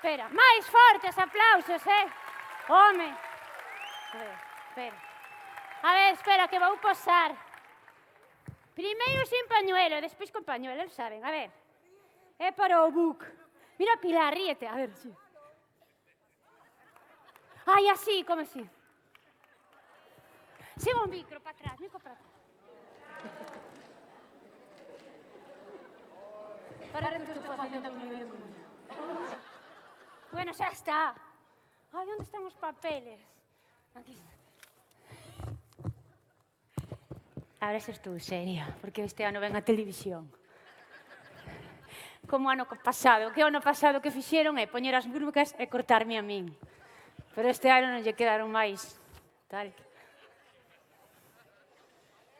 espera. Máis fortes aplausos, Home. A ver, espera. A ver, espera, que vou posar. Primeiro sin pañuelo, despois con pañuelo, saben. A ver. É para o book. Mira, Pilar, ríete. A ver, sí. Ai, así, como así. Sigo o micro para atrás, Para que te estou facendo un nivel común. Bueno, xa está. Ai, onde están os papeles? Aquí está. Ahora se estou seria, porque este ano ven a televisión. Como ano pasado. Que ano pasado que fixeron é poñer as burbucas e cortarme a min. Pero este ano non lle quedaron máis. Tal.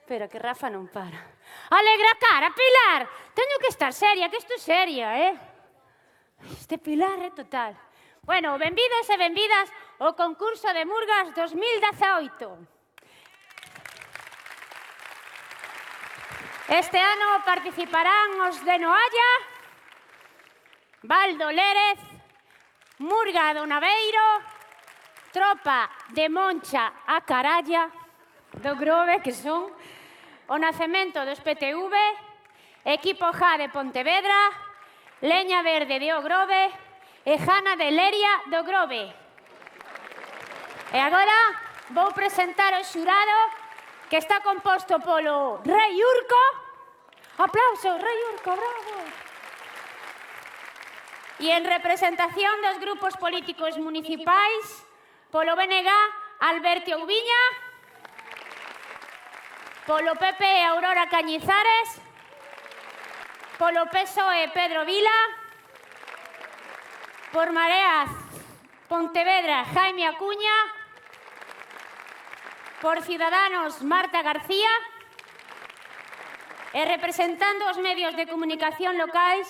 Espera, que Rafa non para. Alegra a cara, Pilar! Teño que estar seria, que estou seria, Este Pilar é total. Bueno, benvidos e benvidas ao concurso de Murgas 2018. Este ano participarán os de Noalla, Valdo Lérez, Murga do Naveiro, Tropa de Moncha a Caralla, do Grove, que son o Nacemento dos PTV, Equipo J de Pontevedra, Leña Verde de O Grove e Jana de Leria do Grove. E agora vou presentar o xurado que está composto polo Rei Urco. Aplausos, Rei Urco, bravo. E en representación dos grupos políticos municipais, polo BNG, Alberto Oubiña, polo PP, Aurora Cañizares, polo PSOE, Pedro Vila, por Mareas, Pontevedra, Jaime Acuña, por Ciudadanos, Marta García, e representando os medios de comunicación locais,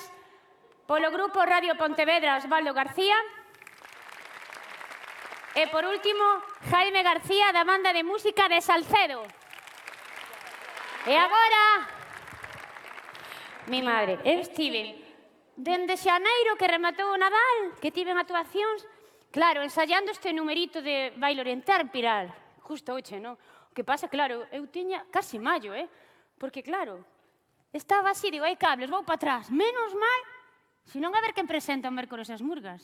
polo Grupo Radio Pontevedra, Osvaldo García, e por último, Jaime García, da banda de música de Salcedo. E agora, mi madre, eu estive dende xaneiro que rematou o Nadal, que tiven actuacións, claro, ensayando este numerito de Baile Oriental, Pilar. Justo hoxe, non? O que pasa, claro, eu tiña casi maio, Porque, claro, estaba así, digo, hai cables, vou para atrás. Menos mal, se non a ver quen presenta o mércores as Murgas.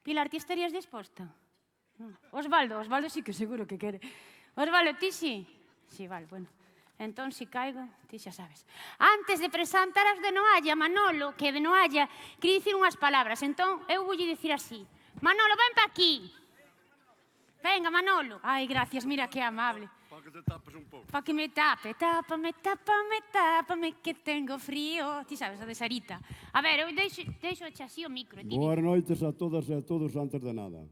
Pilar, ti estarías disposta? Osvaldo sí que seguro que quere. Osvaldo, ti sí? Sí, vale, bueno. Entón, si caigo, ti xa sabes. Antes de presentar as de Noalla, Manolo, que de Noalla, quería dicir unhas palabras. Entón, eu voulle dicir así. Manolo, ven pa aquí. Venga, Manolo. Ai, gracias, mira que amable. Para que te tapes un pouco. Para que me tape. Tápame, que tengo frío. Ti sabes, a de Sarita. A ver, eu deixo así o micro. Boas noites a todas e a todos antes de nada.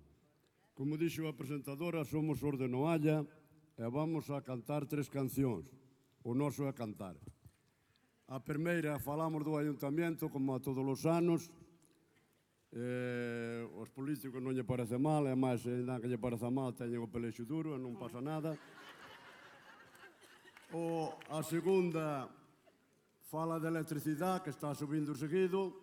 Como dixo a presentadora, somos os de Noalla e vamos a cantar 3 cancións. O noso é cantar. A primeira, falamos do Ayuntamiento, como a todos os anos. Os políticos non lle parece mal, e máis, ainda que lle parece mal, teñen o pelexo duro e non pasa nada. A segunda fala de electricidade, que está subindo seguido.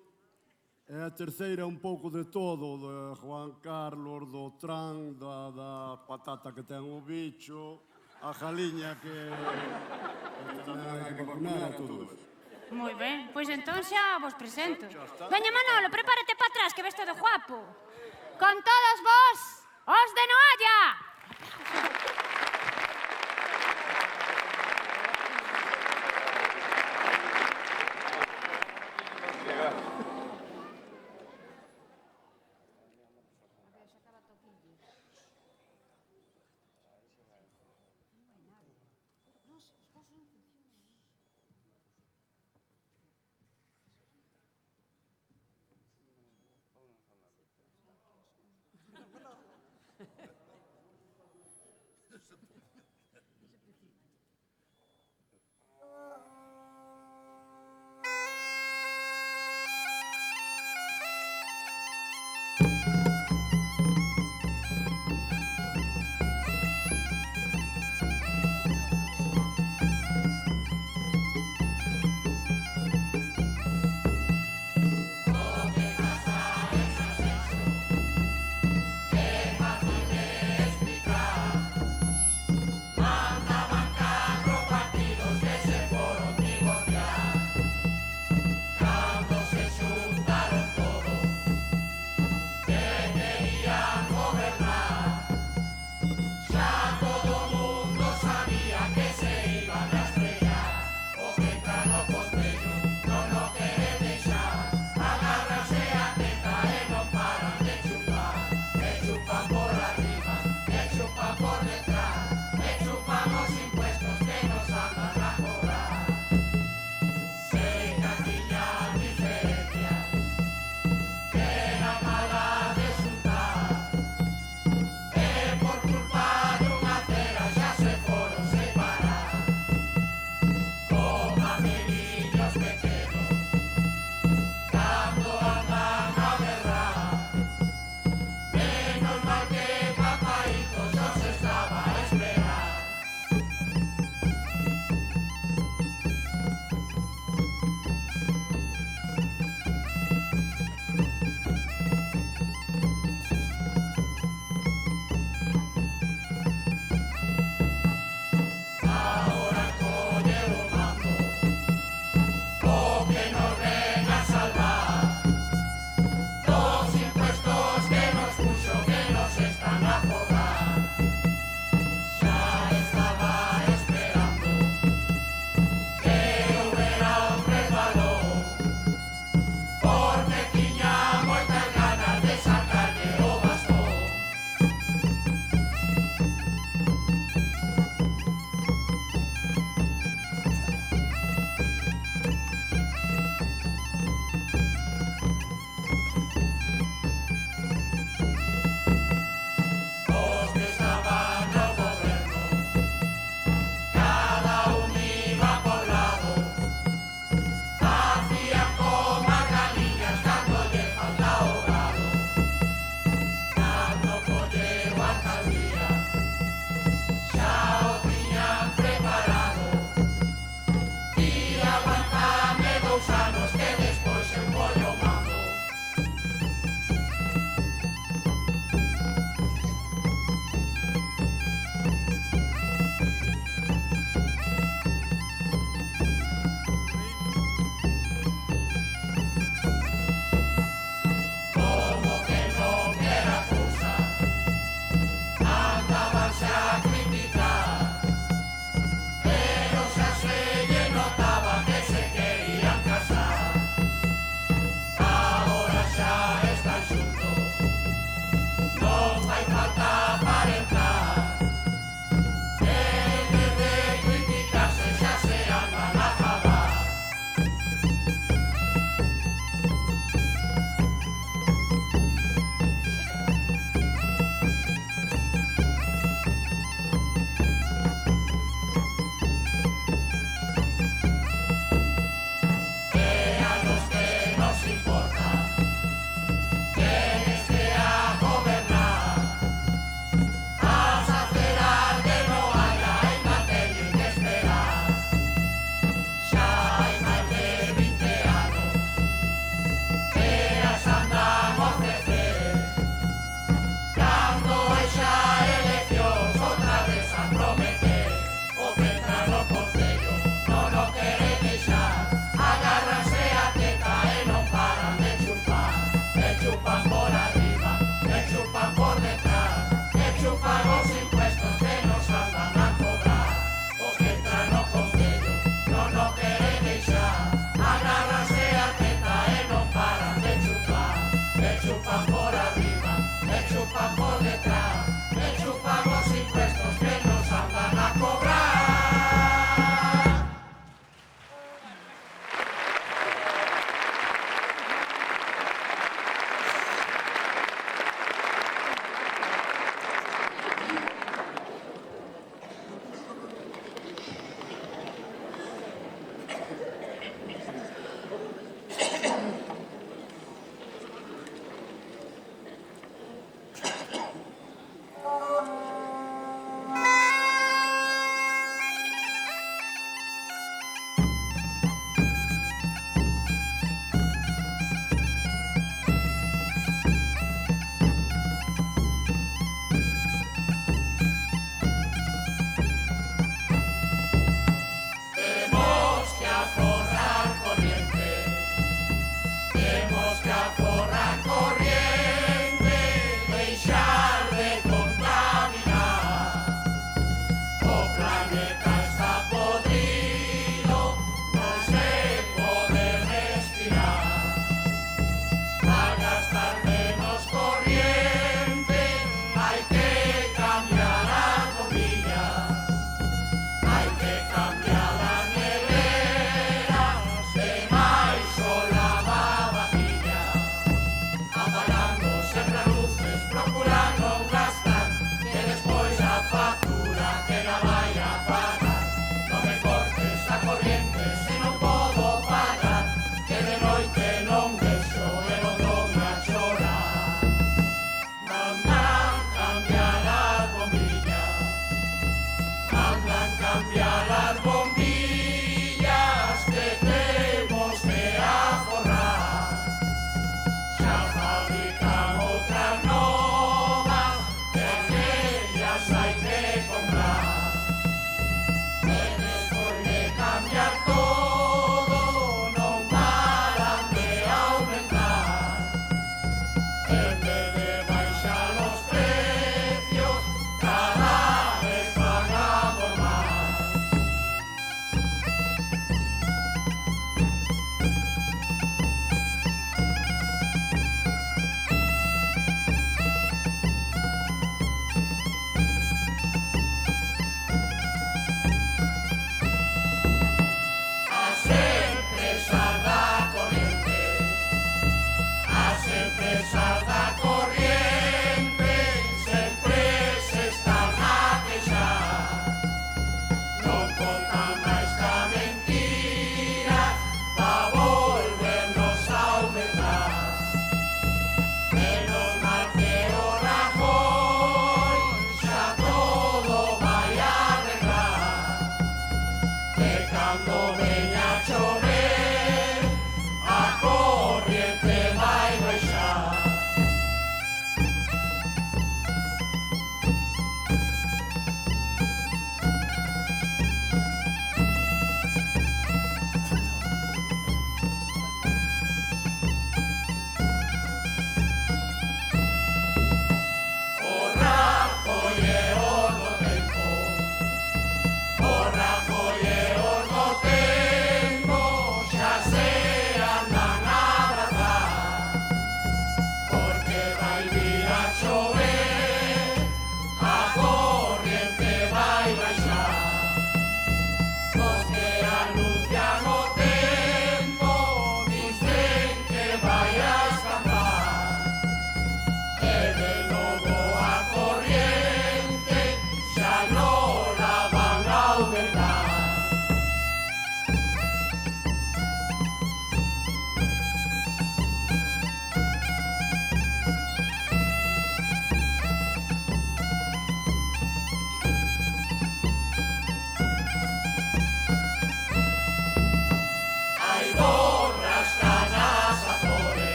E a terceira un pouco de todo, de Juan Carlos, do tran, da patata que ten o bicho, a jaliña que tamén hai que vacunar a todos. Moi ben, pois entón xa vos presento. Veña, Manolo, prepárate para atrás, que ves todo guapo. Con todos vos, os de Noalla.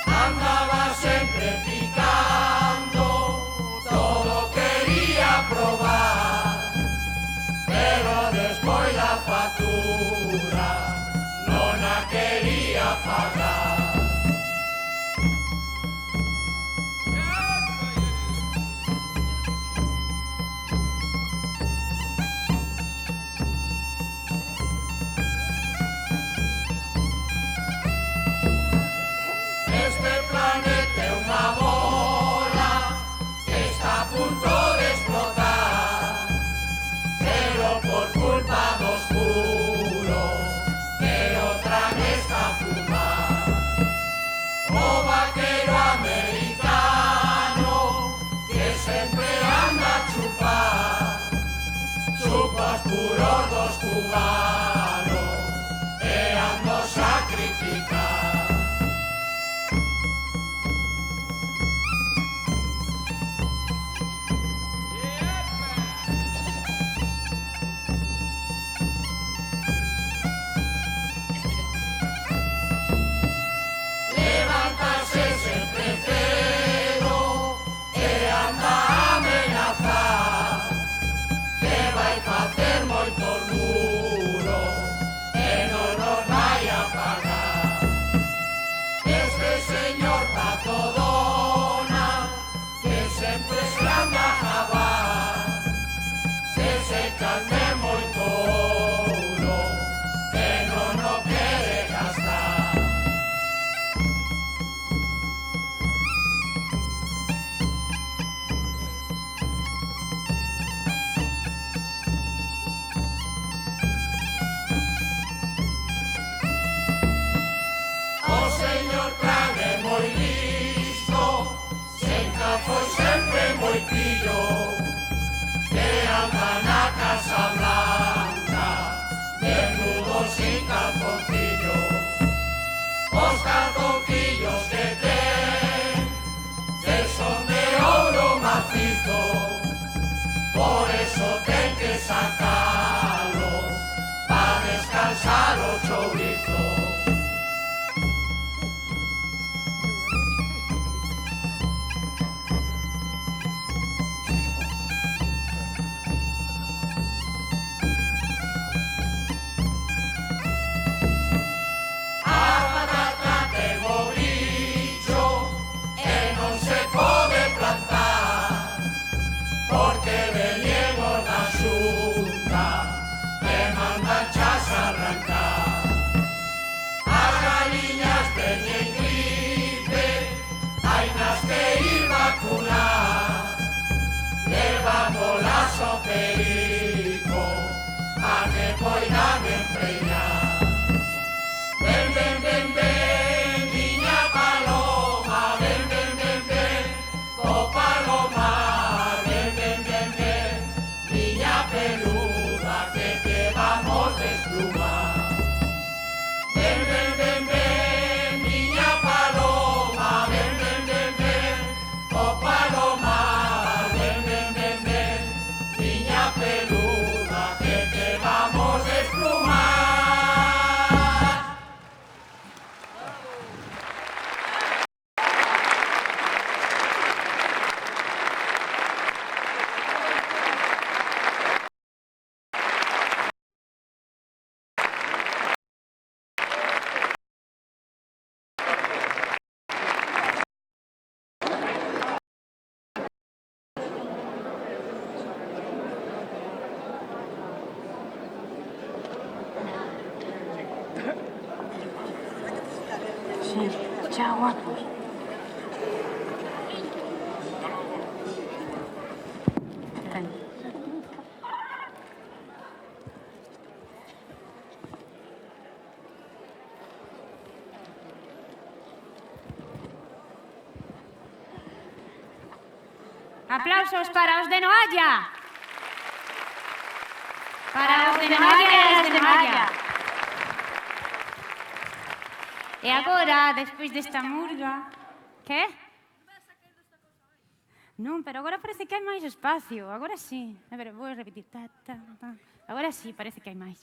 Andaba siempre picando, todo quería probar. foi sempre moi pillo, que anda na Casa Blanca, desnudo sin calzoncillo. Os calzoncillos que ten, que son de ouro macizo, por eso ten que sacalos, pa descansar o chourizo. Levámolas ao perico, a que poidan empreñar. Ven, ven, ven, ven, miña paloma, ven, ven, ven, ven, co palomar, ven, ven, ven, ven, miña peluda, que te vamos desplumar. Ven, ven, ven, ven, miña paloma, ven, ven, ven, ven, co palomar. Peluda, que te vamos a desplumar. Chao, guapos. Aplausos para os de Noalla. Para os de Noalla e as de Noalla. E agora, despois desta murga... Que? Non, pero agora parece que hai máis espacio. Agora sí. A ver, vou repetir. Agora sí, parece que hai máis.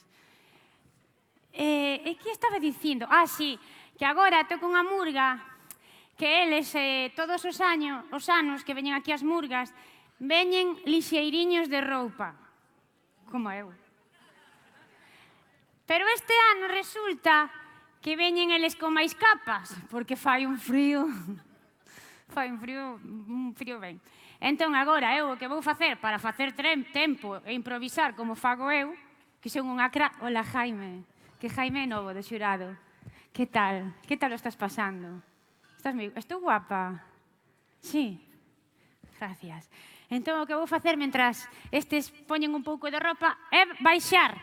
E que estaba dicindo? Ah, sí, que agora toco unha murga que eles, todos os anos que veñen aquí as murgas, veñen lixeiriños de roupa. Como eu. Pero este ano resulta que veñen eles con máis capas, porque fai un frío. Fai un frío ben. Entón, agora, eu o que vou facer para facer tempo e improvisar como fago eu, que son unha crack... Hola, Jaime. Que Jaime é novo do xurado. Que tal? Que tal o estás pasando? Estou guapa? Sí. Gracias. Entón, o que vou facer mentras estes poñen un pouco de ropa é baixar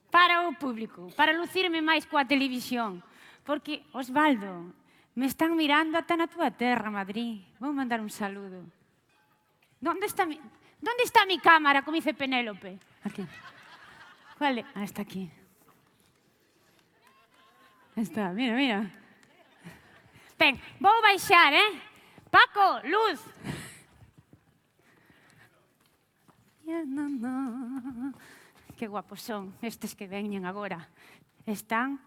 para o público, para lucirme máis coa televisión. Porque, Osvaldo, me están mirando ata na túa terra, Madrid. Vou mandar un saludo. ¿Dónde está mi cámara, como dice Penélope? Aquí. ¿Cuál é? Ah, está aquí. Está, mira, mira. Ben, vou baixar, Paco, luz. Que guapos son estes que veñen agora. Están...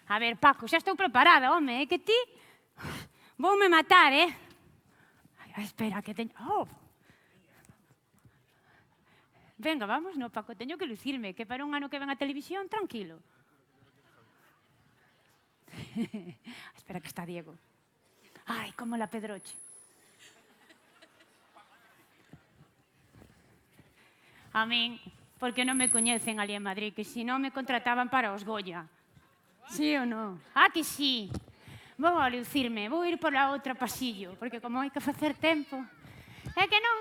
A ver, Paco, xa estou preparada, home, que ti... Voume matar, Ai, espera, que teño... Oh! Venga, vamos, no, Paco, teño que lucirme, que para un ano que ven a televisión, tranquilo. Espera que está Diego. Ai, como la Pedroche. A min, porque non me coñecen ali en Madrid, que si non me contrataban para os Goya. Sí ou non? Ah, que sí. Vou a lucirme, vou ir por a outra pasillo, porque como hai que facer tempo... É que non...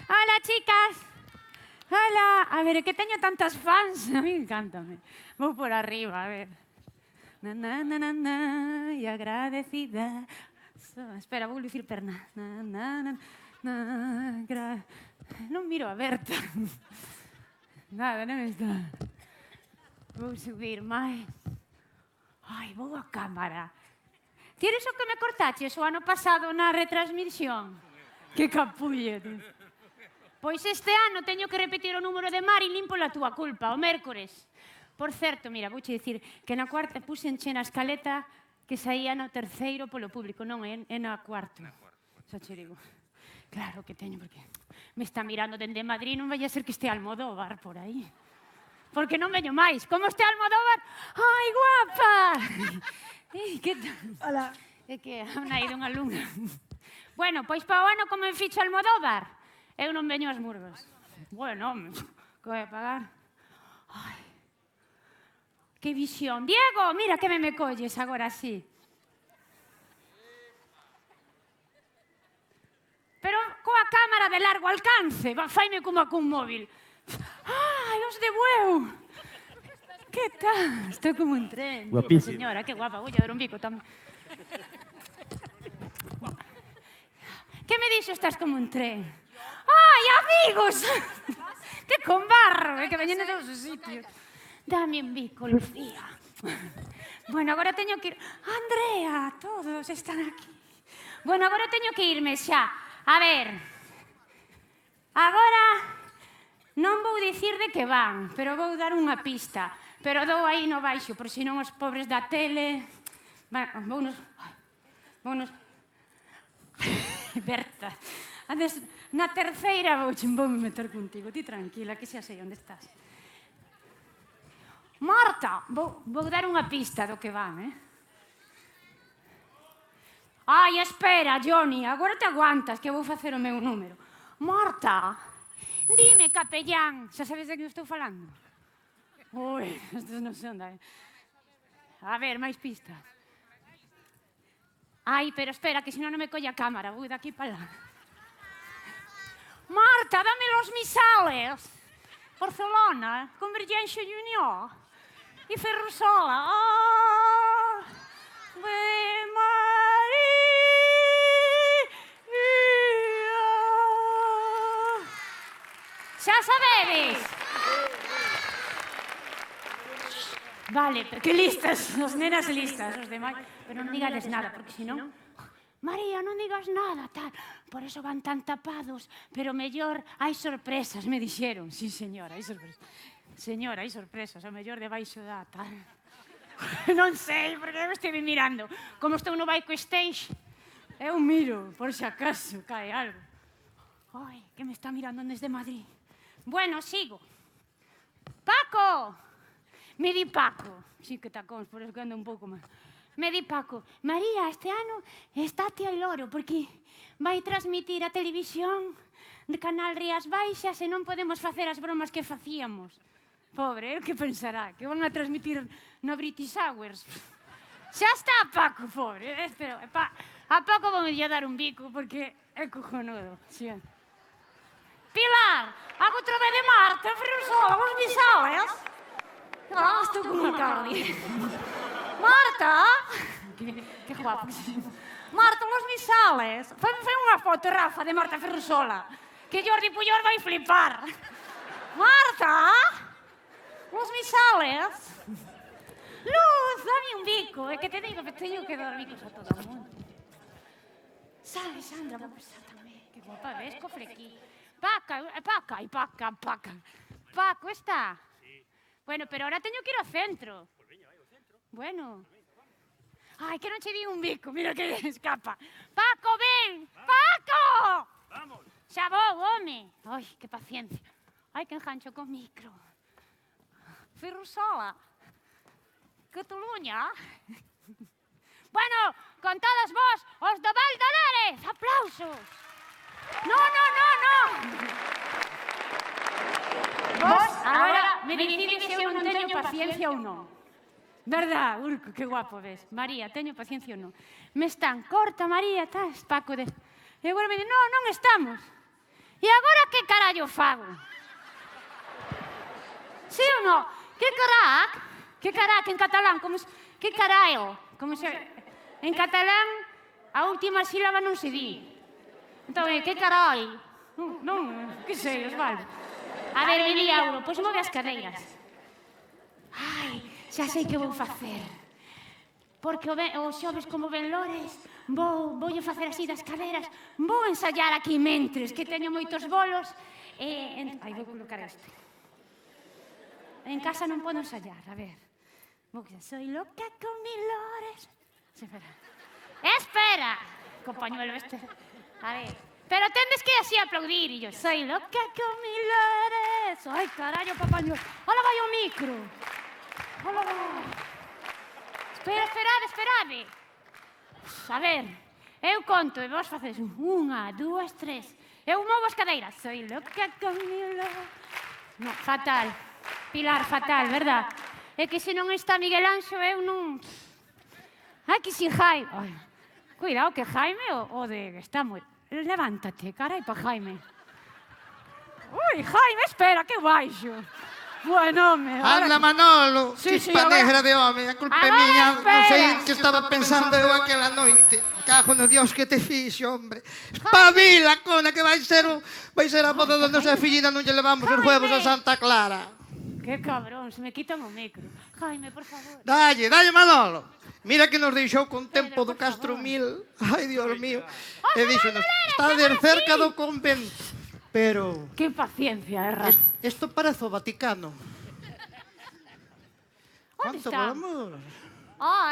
Hola, chicas! Hola! A ver, é que teño tantas fans. A mí encántame. Vou por arriba, a ver. Na, na, na, na, na, e agradecida. Espera, vou dicir perna. Na, na, na, na, non miro a Berta. Nada, non está. Vou subir máis. Ai, vou a cámara. Ti eres o que me cortaches o ano pasado na retransmisión? Que capullo, tío. Pois este ano teño que repetir o número de Mari limpo la túa culpa, o mércores. Por certo, mira, vouche dicir que na cuarta puxenche na escaleta que saía no terceiro polo público, non, é na cuarto. Xa che digo. Claro que teño, porque me está mirando dende Madrid, non vai a ser que este Almodóvar por aí. Porque non veño máis. Como este Almodóvar? Ai, guapa! Que tal? Hola. É que ha naído unha alumna. Bueno, pois pa o ano como me ficho Almodóvar, eu non veño ás Murgas. Bueno, que vai a pagar? Ai, que visión. Diego, mira que me colles agora así. Pero coa cámara de largo alcance, faime como a cun móvil. Ai, os de Bueu. Que tal? Estou como un tren. Guapísima. Señora, que guapa, vou dar un bico tamén. Que me dixo estás como un tren? Ai, amigos! Que con barro, que veñen de todos os sitios. Dame un bico, Lucía. Bueno, agora teño que ir... Andrea, todos están aquí. Bueno, agora teño que irme xa. A ver. Agora non vou dicir de que van, pero vou dar unha pista. Pero dou aí no baixo, por si non os pobres da tele... Vounos... Berta, antes, na terceira voume meter contigo. Ti tranquila, que xa sei onde estás. Marta, vou dar unha pista do que van, Ai, espera, Johnny, agora te aguantas que vou facer o meu número. Marta, dime, capellán, xa sabes de que estou falando? Ui, estes non sei onde. A ver, máis pistas. Ai, pero espera, que senón non me colle a cámara. Vou daqui para lá. Marta, dame los misales. Barcelona, Convergència i Unió. I Ferrusola. Oh, Maria. Xa sabedes. Vale, que listas, as nenas listas, os demais. Pero non digades nada, porque senón... María, non digas nada, tal. Por eso van tan tapados. Pero mellor hai sorpresas, me dixeron. Sí, señora, hai sorpresas. Señora, hai sorpresas. O mellor debaixo da tal. Non sei, porque eu estive mirando. Como estou no Baico Stage, eu miro, por si acaso cae algo. Ai, que me está mirando desde Madrid. Bueno, sigo. Paco! Me di Paco. Sí que tacóns, por eso que ando un pouco máis. Me di Paco, María, este ano estate ao loro, porque vai transmitir a televisión de Canal Rías Baixas e non podemos facer as bromas que facíamos. Pobre, que pensará? Que van a transmitir no British Hours? Xa está, Paco, pobre. Pero a Paco vou a dar un bico, porque é cojonudo. Pilar, hago outra vez de Marta, Ferrusola, vos bisales? Ah, estou como a Carly. Marta! Que guapo. Marta, los misales. Fai unha foto, Rafa, de Marta Ferrusola. Que Jordi Puyol vai flipar. Marta! Los misales. Luz, dame un bico. É que te digo que teño que dar bicos a todo o mundo. Sabes, Sandra, vou besar tamén. Que guapa, ves, co frequí. Paca. Paco, está? Bueno, pero ahora teño que ir ao centro. Bueno. Ai, que non che di un bico, mira que escapa. Paco, ven! Paco! Vamos. Xa vou, home. Ai, que paciencia. Ai, que engancho con micro. Ferrusola. Cataluña. Bueno, con todos vos, os do Val de Lérez. Aplausos. No. Vos, agora, me dicides se eu non teño paciencia ou non. Verdad, Urco, que guapo ves. María, teño paciencia ou non? Me están, corta, María, estás, Paco de... E agora me di, non estamos. E agora que carallo fago? Sí ou non? Que carac en catalán, como... Que carallo? Como se... En catalán, a última sílaba non se di. Entón, que carallo? Non, que sei, Osvaldo. A ver, Eliauro, pois move as cadeiras. Ai, xa sei que vou facer. Porque os xoves como ben lores, voulle facer así das cadeiras, vou ensayar aquí mentres, que teño moitos bolos. Ai, vou colocar este. En casa non podo ensayar, a ver. Soy loca con mis lores. Espera, compañuelo este. A ver. Pero tendes que así aplaudir e yo. Soy loca con mis lores. Ai, carallo, compañuelo. Ola vai o micro. Ola vai. Esperade. A ver, eu conto e vos facedes 1, 2, 3. Eu movo as cadeiras. Soy loca con mis lores. No, fatal. Pilar, fatal, verdad? É que se non está Miguel Anxo, eu non... Ai, que sin Jaime... Ai, cuidado, que Jaime o de... Está moi... Levántate, carai, pa Jaime. Ui, Jaime, espera, que baixo. Bueno, home... Anda, Manolo, Sí, chispa agora- negra de home, a culpa é Agora miña, non espera. sei que estaba pensando eu aquela noite. Cajo no Dios que te fixo, hombre. Espabila, cona, que vai ser a boda da nosa fillina, non lle levamos os huevos a Santa Clara. Que cabrón, se me quitan o micro. Jaime, por favor. Dalle, Manolo. Mira que nos deixou con tempo do Castro Mil. Ai, Dios mío. E díxonos, está de cerca do convento. Pero... Que paciencia, Erra. Isto parece o Vaticano. Onde Quanto está? vamos?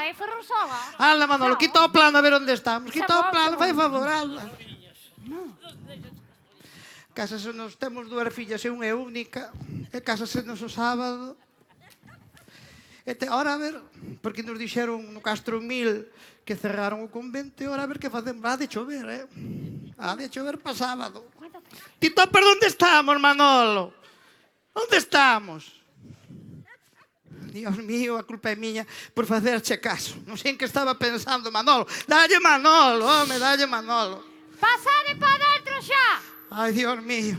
É Ferrusola. Ala, Manolo, quita o plano a ver onde estamos. Quita o plano, fai favor, ala. Cásasenos, temos 2 fillas e unha é única. E cásasenos o sábado. Ora a ver, porque nos dixeron no Castro Mil que cerraron o convento, e ora a ver que facemos. Ha de chover, Ha de chover pa sábado. Tito, pero onde estamos, Manolo? Onde estamos? Dios mío, a culpa é miña por facerche caso. Non sei en que estaba pensando, Manolo. Dalle Manolo, home, dalle Manolo. Pasade pa dentro xa. Ai, Dios mío.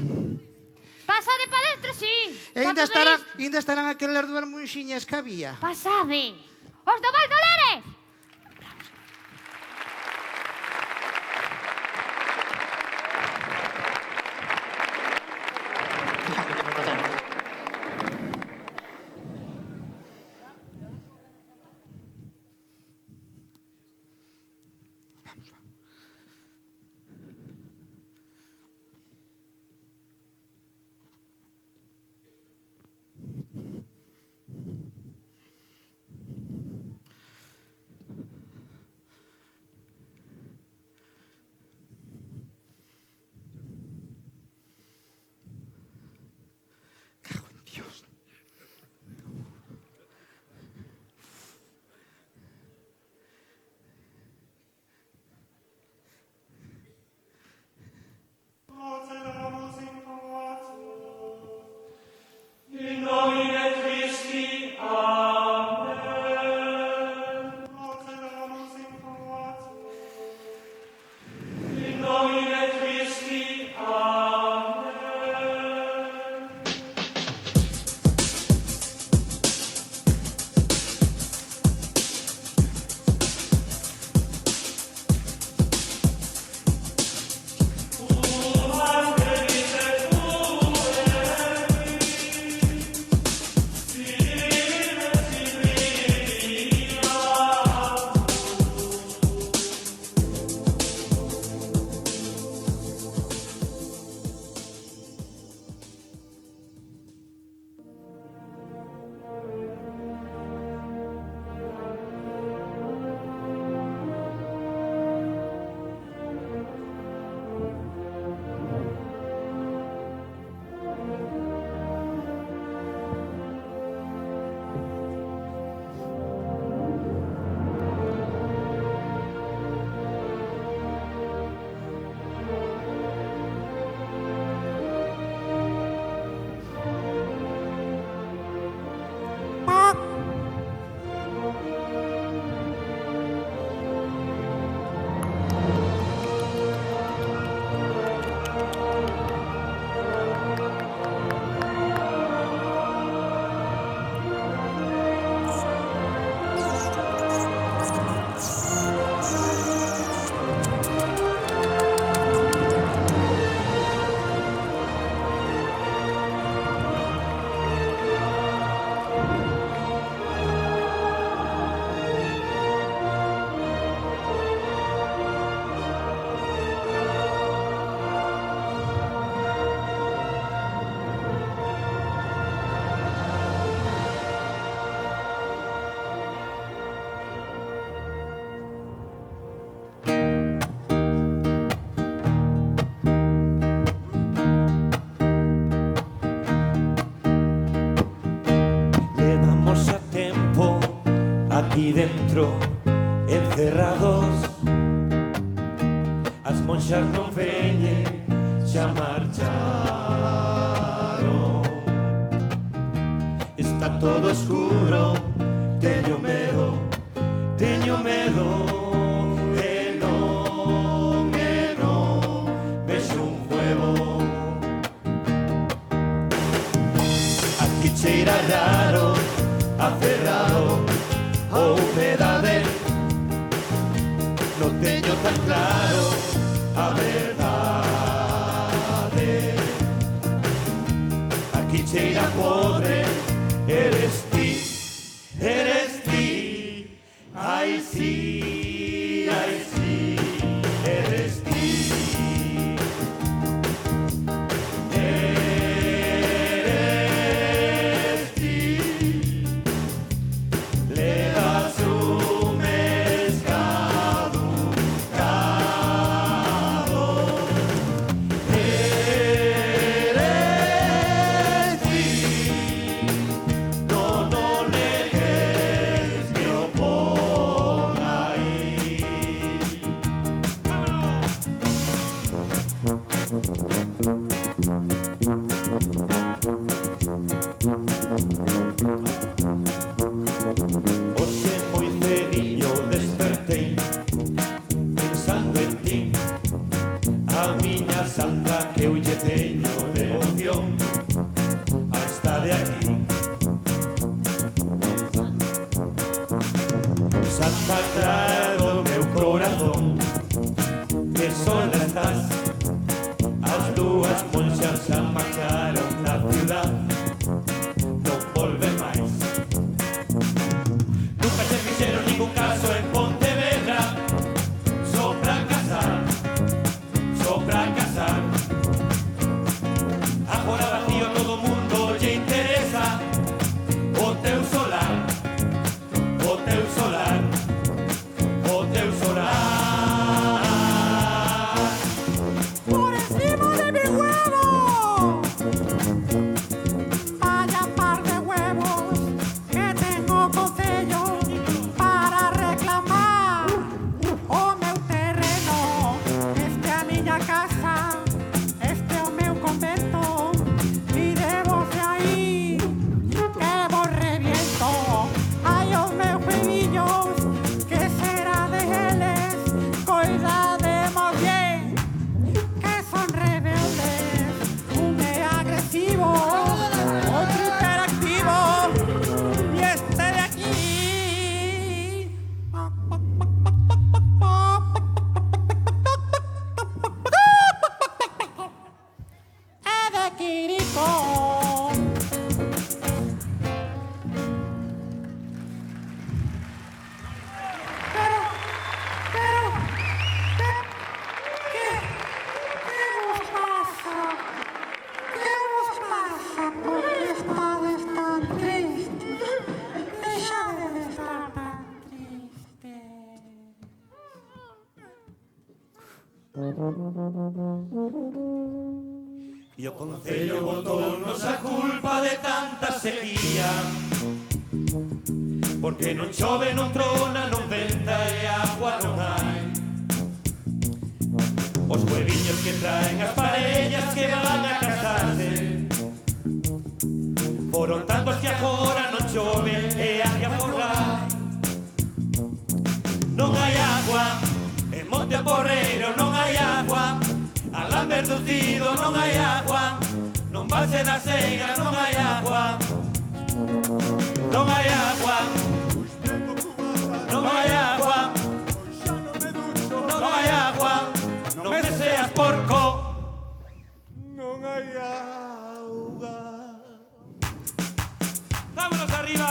Pasade pa dentro, sí. E ainda estarán aquelas 2 monxiñas que había. Pasade. Os do Val Dolores. aquí dentro encerrados. As monxas non veñen, xa marcharon. Está todo oscuro, teño medo, teño medo. E non vexo un huevo. Aquí cheira raro, aferrado, a humedade. Non teño tan claro a verdade. Aquí cheira podre, eres ti, ai sí, eres ti. Eres ti, le das un mes caducado. Eres ti, no negues que o pon aí. Hoxe moi cediño despertei pensando en ti, a miña santa que eu lle teño devoción hasta de aquí. Santa Clara do meu corazón, que sola estás. As dúas monxas xa marcharon da ciudad, non volve máis. Nunca se fixeron ningún caso en Pontevedra, só pra casar, só pra casar. Agora vacío todo mundo lle interesa o teu solar, o teu solar, o teu solar. Por encima de mi huevo. Vaya par de huevos que tengo concello para reclamar o meu terreno. Este a miña casa, este o meu convento. E debose aí que vos reviento. Ai os meus filliños, que será deles? Coidademos bien, que son rebeldes. Un é agresivo, outro hiperactivo, e este de aquí é de Quirico. Pero, ¿qué vos pasa? ¿Qué vos pasa? ¿Por qué estades tan triste? Deixade de estar tan triste. E o Concello botou-nos a culpa de tanta sequía, porque non chove, non trona, non venta e agua non hai. Os hueviños que traen as parellas que van a casarse foron tantos que agora non chove e hai que aforrar. Non hai agua, en Monte Porreiro non hai agua, a Lamberducido non hai agua, non Valle da Seiga non hai agua, non hai agua, non hai agua, non hai agua, non me seas porco, non hai auga. Vámonos arriba.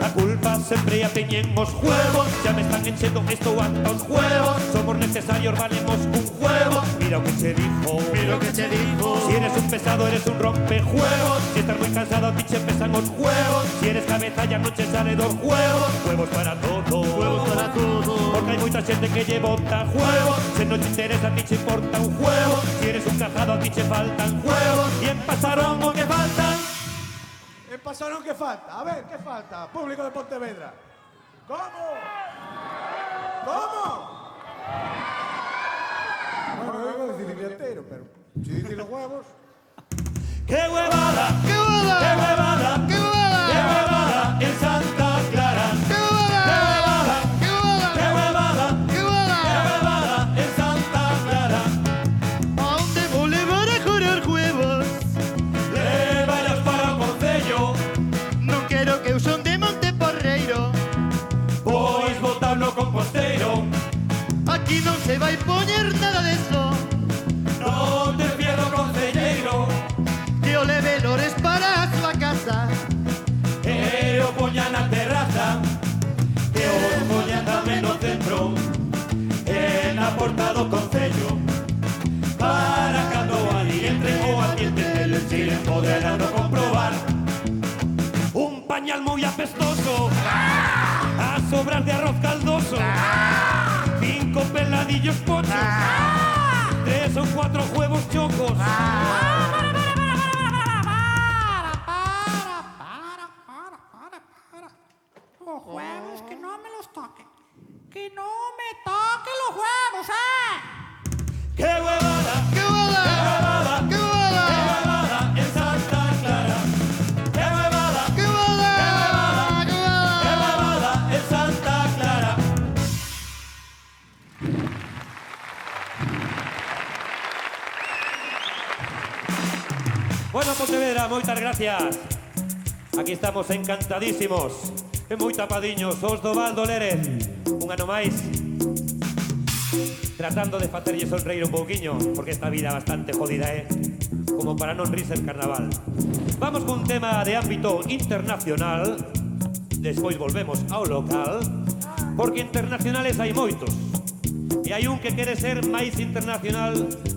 A culpa sempre apeñen os huevos. Ya me están enchendo esto hasta os huevos. Somos necesarios, valemos un huevo. Mira lo que te dijo, Mira lo que te digo. si eres un pesado, eres un rompejuegos. Si estás muy cansado, a ti te pesan los huevos. Si eres cabeza, ya no te sale dos huevos. Huevos para todo, Huevos para todo. porque hay mucha gente que lleva huevos. Si no te interesa, a ti te importa un huevo. Si eres un cajado, a ti te faltan huevos. Y en Pasarón, ¿o qué faltan? En Pasarón, ¿qué falta? A ver, ¿qué falta? Público de Pontevedra. ¿Cómo? ¿Cómo? Bueno, yo iba a decir entero, pero si dices los huevos... ¡Qué huevada! ¡Qué boda! ¡Qué huevada! ¡Qué ¡Qué boda! huevada en Santa Clara! ¡Qué boda! ¡Qué boda! ¡Qué huevada! ¡Qué ¡Qué boda! huevada en Santa Clara! ¿A dónde volver a jurar huevos? Lévalos para o concello, Non quero que eu son de Monteporreiro. pois botar no composteiro. Aquí non se vai poñer nada deso. Non te pierdo, concelleiro, Que o leve lores para a súa casa. e o poña na terraza, e os poña tamén no centro, e na porta do concello, para cando ali entre o ambiente deles chilen poderán comprobar un pañal moi apestoso, a sobras de arroz caldoso, 5 peladillos pochos, 3 o 4 huevos chocos. Los huevos, que no me los toquen. Que no me toquen los huevos, ¡Qué huevada! ¡Qué boda! ¡Qué boda! ¡Qué huevada en Santa Clara! ¡Qué huevada! ¡Qué boda! ¡Qué ¡Qué boda! huevada en Santa Clara! Bueno, Pontevedra, moitas gracias. Aquí estamos encantadísimos e moi tapadiños os do Val do Lérez. Un ano máis tratando de facerlle sonreír un pouquiño, porque esta vida é bastante jodida, como para non rirse el carnaval. Vamos con un tema de ámbito internacional, despois volvemos ao local, porque internacionales hai moitos, e hai un que quere ser máis internacional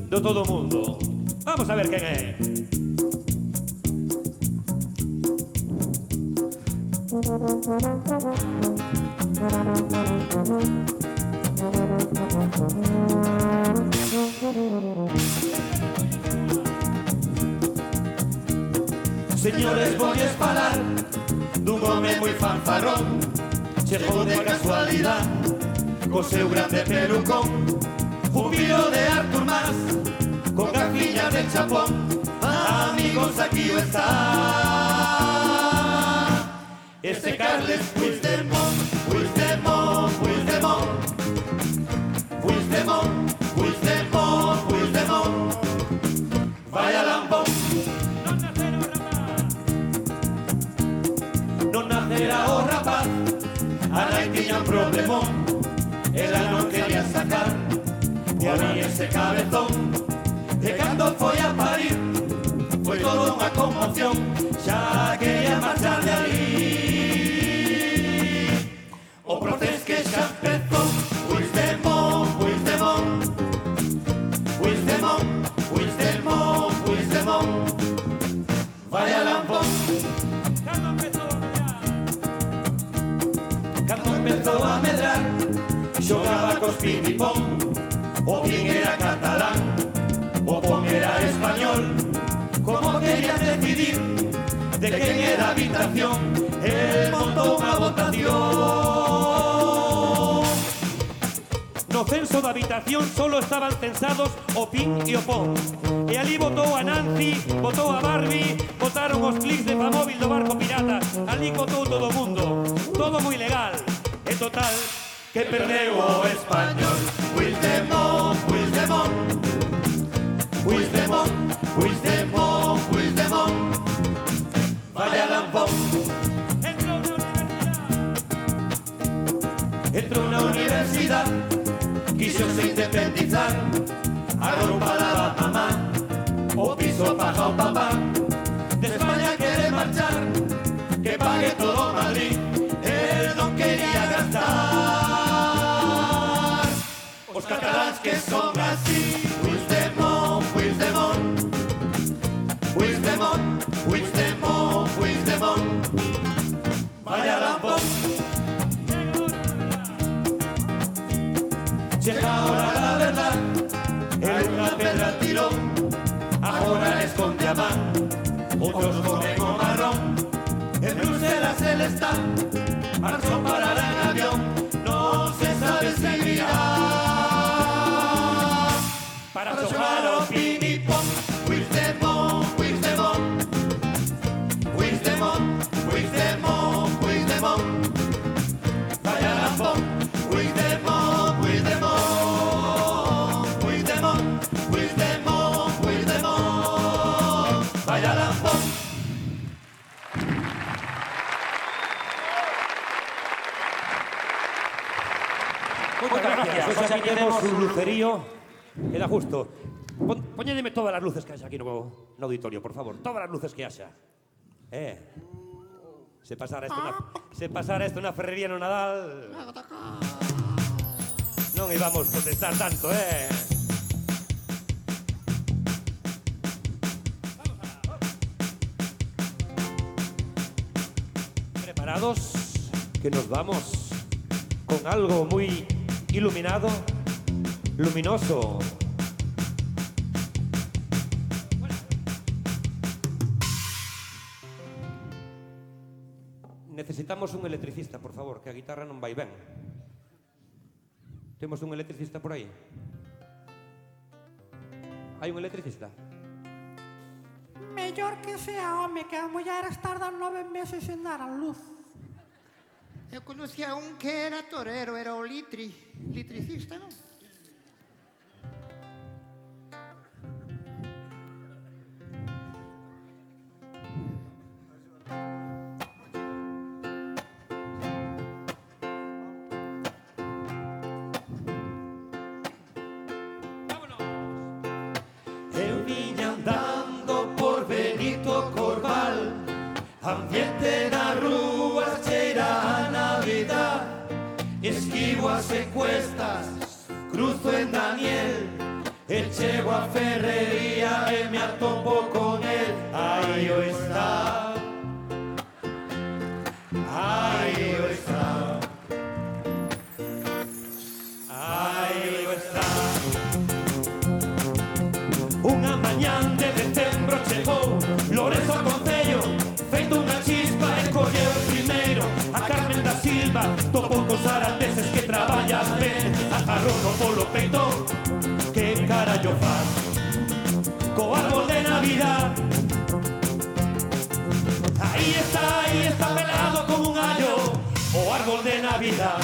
do todo o mundo. Vamos a ver quen é. Señores, voy a falar dun home moi fanfarrón. Chegou de casualidad co seu grande pelucón, jubilo de Artur Mas, con gafiñas de chapón. Amigos, aquí o está ese Carles Puigdemont, Puigdemont, Puigdemont, Puigdemont, Puigdemont, Puigdemont. Vaya lambón, non nacerá o rapaz, a nai tiña un problemón, ela non quería sacar, e a mí ese cabezón, e cando foi a parir, foi toda unha conmoción, xa quería marchar de ali. O proceso que xa empezou, Puigdemont, Puigdemont, Puigdemont, Puigdemont, Puigdemont. Vaya lambón. Cando empezou a medrar, xogaba cos pinipón. O pin era catalán, o pon era español. Como querían decidir de quen era a habitación, el montou unha votación. No censo da habitación solo estaban censados o pin e o pon. E ali votou a Nancy, votou a Barbie, votaron os clics de Famóvil do barco pirata. Ali votou todo o mundo, todo moi legal. E total, que perdeu o español. Puigdemont, Puigdemont, Puigdemont, Puigdemont, Puigdemont. Vaya lambón. Entrou na universidade, quiso se independizar. A roupa lava mamá, o piso paga o papá. De España quere marchar, que pague todo Madrid. El don Vegas él está, marchó para en avión, no se sabe si irá para jugar ao ping-pong. Puigdemont, Puigdemont, Puigdemont, Puigdemont, Puigdemont, vaya lambón. Puigdemont, Puigdemont, Puigdemont, Puigdemont, Puigdemont, vaya lambón. Moitas gracias. Hoxe aquí temos un lucerío. Queda justo. Poñédeme todas as luces que haxa aquí no auditorio, por favor. Todas as luces que haxa. Se pasara isto na ferrería no Nadal, non íbamos protestar tanto, ¿Preparados? Que nos vamos con algo muy iluminado, luminoso. Necesitamos un electricista, por favor, que a guitarra non vai ben. Temos un electricista por aí? Hai un electricista? Mellor que sea home, que a mulleres tardan 9 meses en dar a luz. Eu conocía un que era torero, era o litricista, non? Eu viña andando por Benito Corval, ambiente na rúa cheira a Navidad. Esquivo as encuestas, cruzo en Daniel, e chego a ferrería e me atopo con él. Aí o está, aí o está, aí o está. Unha mañán de decembro chegou Lorenzo ao concello, feito unha chispa e colleu o primeiro a Carmen da Silva, topou cos arandeses que traballan ben, agarrou no polo peito, que carallo faz co árbol de Navidad. Aí está pelado como un gallo o árbol de Navidad.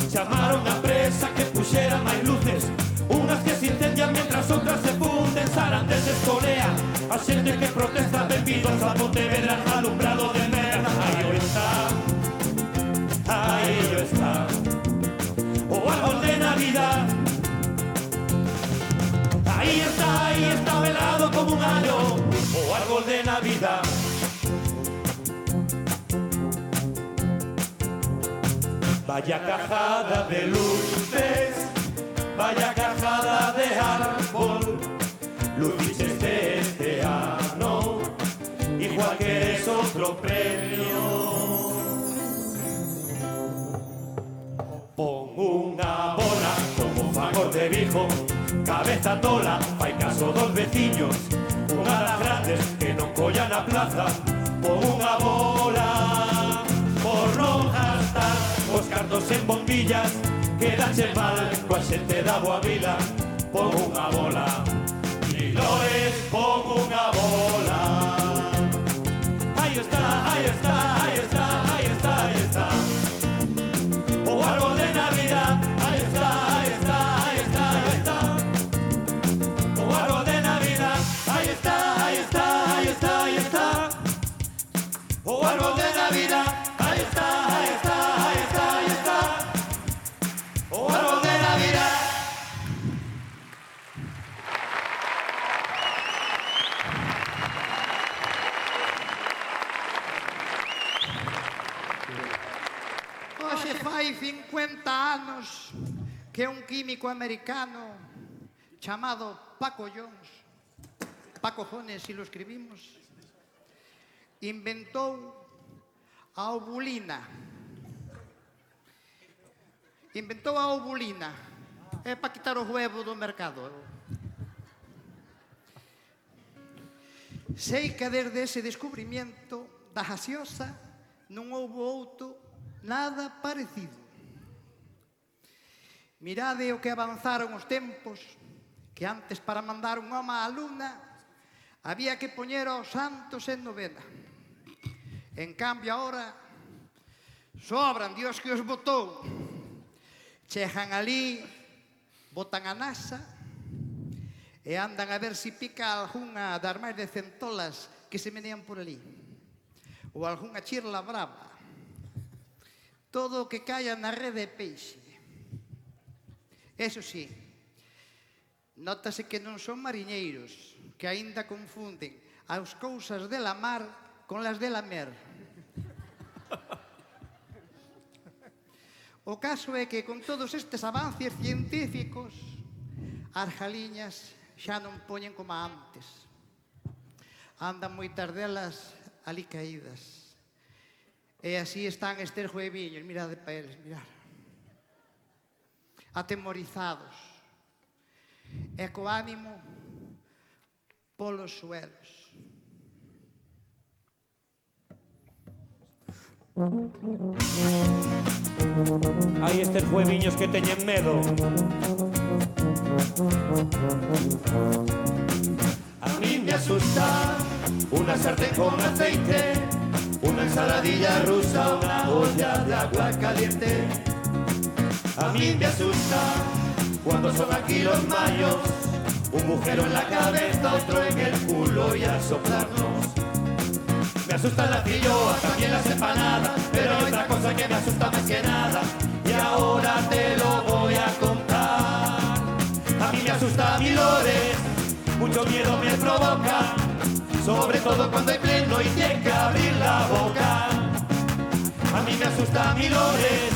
Chamaron a presa que puxera máis luces, unas que se incendian mientras otras se funden, sarandeses colea a xente que protesta, benvidos a Pontevedra, alumbrado de merda. Aí o está, o árbol de Navidad. Aí está velado como un gallo, o árbol de Navidad. Vaya cajada de luces, vaya cajada de árbol, luces de este ano, igual que eres otro premio. Pon unha bola como favor de viejo, cabeza tola, fai caso dos veciños, unha das grandes que non collan a plaza. Pon unha bola por non gastar os cartos en bombillas, quedache mal coa xente da Boa Vila. Pon unha bola, Milores, pon unha bola. Aí está, aí está, aí está, aí está, aí está. O árbol de Navidad, aí está, aí está, aí está, aí está. O árbol de Navidad, aí está, aí está, aí está, aí está. O árbol de Navidad, aí está, aí está, aí está, aí está. O árbol de Navidad. Hoxe fai 50 anos que un químico americano chamado Paco Jones, Paco Jones, si lo escribimos, inventou a ovulina. Inventou a ovulina. É para quitar os huevos do mercado. Sei que desde ese descubrimiento da gaseosa non houbo outro nada parecido. Mirade o que avanzaron os tempos, que antes para mandar un home á luna había que poñer aos santos en novena. En cambio, ahora, sobran, Dios que os botou. Chegan ali, botan a NASA e andan a ver si pica algunha das máis de centolas que se menean por ali. Ou algunha chirla brava. Todo o que caia na rede de peixe. Eso sí, nótase que non son mariñeiros, que aínda confunden as cousas de la mar con las de la mer. O caso é que con todos estes avances científicos, as galiñas xa non poñen como antes. Andan moitas delas ali caídas. E así están estes jueviños, mirade para eles, mirad. Atemorizados. E co ánimo polos suelos. Hai estes jueviños que teñen medo. A mí me asusta una sartén con aceite, una ensaladilla rusa, una olla de agua caliente. A mí me asusta cuando son aquí los mayos, un agujero en la cabeza, otro en el culo y a soplarnos. Me asusta el lacillo, también las empanadas, pero hay otra cosa que me asusta más que nada, y ahora te lo voy a contar. A mí me asusta Milores, mucho miedo me provoca, sobre todo cuando hay pleno y tiene que abrir la boca. A mí me asusta Milores,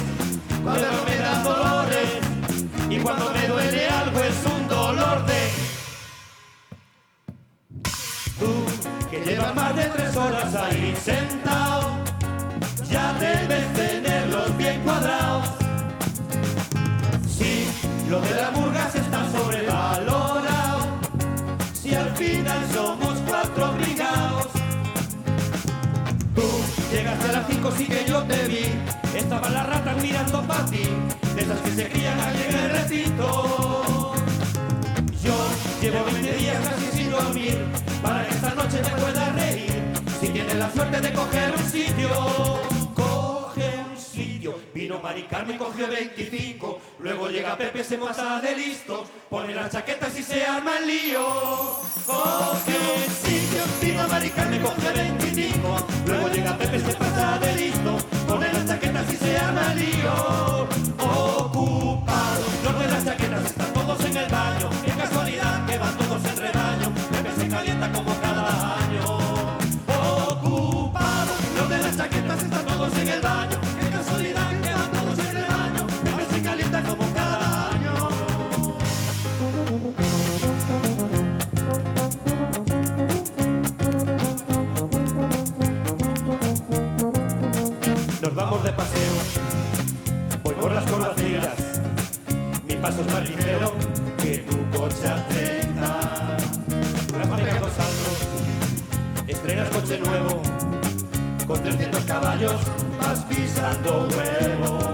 cuando no me dan dolores, y cuando me duele algo es un dolor de... Tú, que llevas más de 3 horas ahí sentado, ya debes tenerlos bien cuadrados. Sí, lo de las murgas está sobrevalorado, si al final somos 4 obligados. Tú llegaste a las 5, sí que yo te vi, estaban las ratas mirando para ti, de esas que se crían allí en el recinto. Yo llevo 20 días casi sin dormir, para que esta noche te puedas reír. Si tienes la suerte de coger un sitio, coge un sitio. Vino Mari Carmen, cogió 25. Luego llega Pepe, se monta de listo, pone las chaquetas y se arma el lío. Coge un sitio. Vino Mari Carmen, coge 25. Luego llega Pepe, se pasa de listo, pone las chaquetas y se arma el lío. Ocupado. Los de las chaquetas están todos en el baño. Qué casualidad que van todos en rebaño. Pepe se calienta como cada año. Ocupado. Los de las chaquetas están todos en el baño. Qué casualidad que van todos en rebaño. Pepe se calienta como cada año. Nos vamos de paseo, voy por las corbaceras, mi paso es más ligero que tu coche a 30. Tú vas pegando saltos, estrenas coche nuevo, con 300 caballos vas pisando huevos.